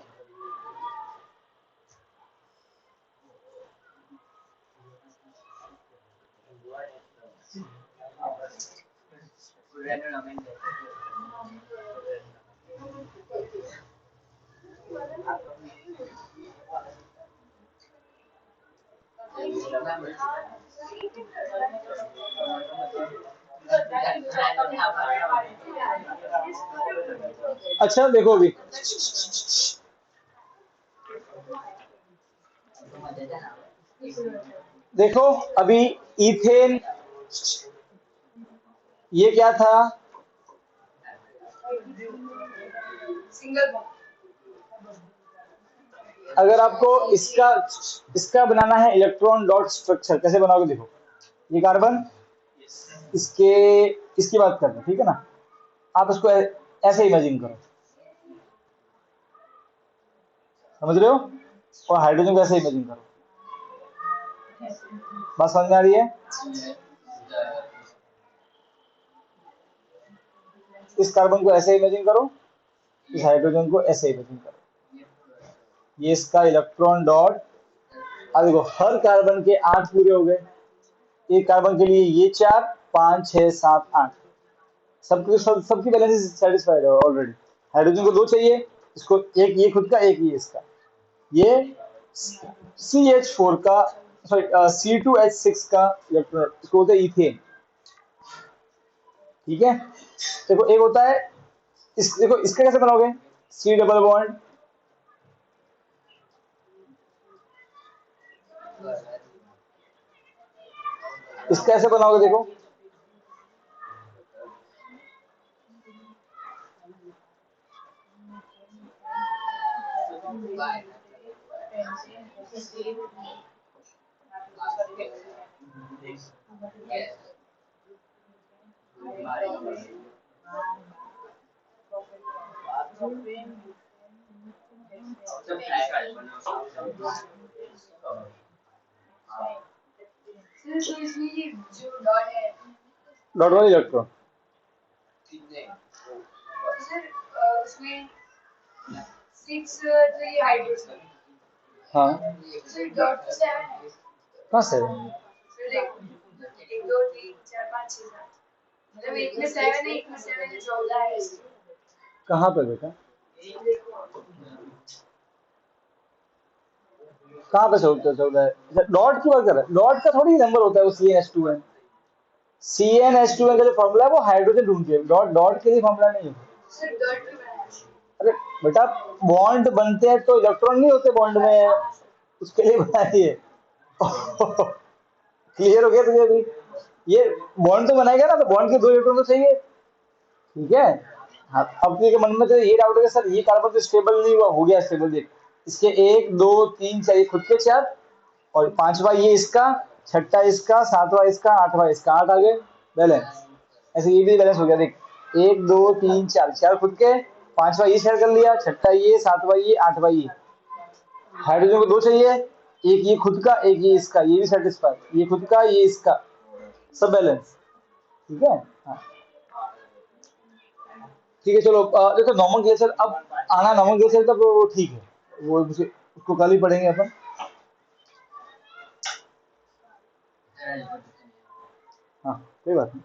अच्छा देखो अभी, देखो अभी इथेन, ये क्या था? सिंगल। अगर आपको इसका इसका बनाना है इलेक्ट्रॉन डॉट स्ट्रक्चर, कैसे बनाओगे? देखो ये कार्बन, इसके इसकी बात कर रहे हैं, ठीक है ना? आप इसको ऐसे इमेजिन करो, समझ रहे हो? और हाइड्रोजन को ऐसे इमेजिन करो। बात समझ में आ रही है? इस कार्बन को ऐसे इमेजिन करो, इस हाइड्रोजन को ऐसे इमेजिन करो, ये इसका इलेक्ट्रॉन डॉट। अब देखो हर कार्बन के 8 पूरे हो गए, एक कार्बन के लिए ये 4, 5, 6, 7, 8, सबकी बैलेंस सेटिस्फाइड है ऑलरेडी। हाइड्रोजन को 2 चाहिए, इसको एक ये खुद का, एक ये इसका, ये CH4 का, सॉरी C2H6 का इलेक्ट्रॉन, इसको बोलते हैं इथेन, ठीक है? देखो एक होता है देखो इसका कैसे बनाओगे? C डबल बॉन्ड, इसका ऐसे बनाओगे, देखो तो इसमें ये जो डॉट है, डॉट वाला इलेक्ट्रॉन, सर उसमें 6 तो ये हाइड्रोजन, हाँ सर डॉट तो 7 है। कहाँ से? फिर देखो 1 2 3 4 5 6 7, मतलब एक में 7 है, एक में 7 है, 14 है। कहाँ पे बेटा? कहाँ पे 14 है? डॉट की बात कर रहे हैं? डॉट का थोड़ी नंबर होता है वो CnH2n। CnH2n का जो फॉर्मूला है वो हाइड्रोजन ढूंढते, डॉट डॉट के लिए फॉर्मूला नहीं है। सर डॉट क्यों बनाया? अरे बेटा बॉन्ड बनते हैं तो इलेक्ट्रॉन नहीं होते बॉन्ड में, उसके लिए बनाइए। क्लियर हो गया तुझे अभी? ये बॉन्ड तो बनाएगा ना, तो बॉन्ड के 2 इलेक्ट्रॉन तो चाहिए, ठीक है? हाँ, अब तुझे मन में तो ये डाउट है कि सर ये कार्बन तो स्टेबल नहीं हुआ, हो गया स्टेबल। देख इसके 1 2 3 4 खुद के 4, और 5वां ये इसका, 6ठा इसका, 7वां इसका, 8वां इसका, 8 आ गए बैलेंस। ऐसे ये भी बैलेंस हो गया, देख 1 2 3 4, 4 खुद के, 5वां ये शेयर कर लिया, 6ठा ये, 7वां ये, 8वां ये। हाइड्रोजन को 2 चाहिए, एक ये खुद का, एक ये इसका, ये भी सेटिस्फाई, ये खुद का, ये इसका, सब बैलेंस, ठीक है? हाँ ठीक है, चलो देखो नॉमेनक्लेचर अब आना, नॉमेनक्लेचर तब वो ठीक है, वो उसको कल ही पढ़ेंगे अपन। हाँ कोई बात नहीं।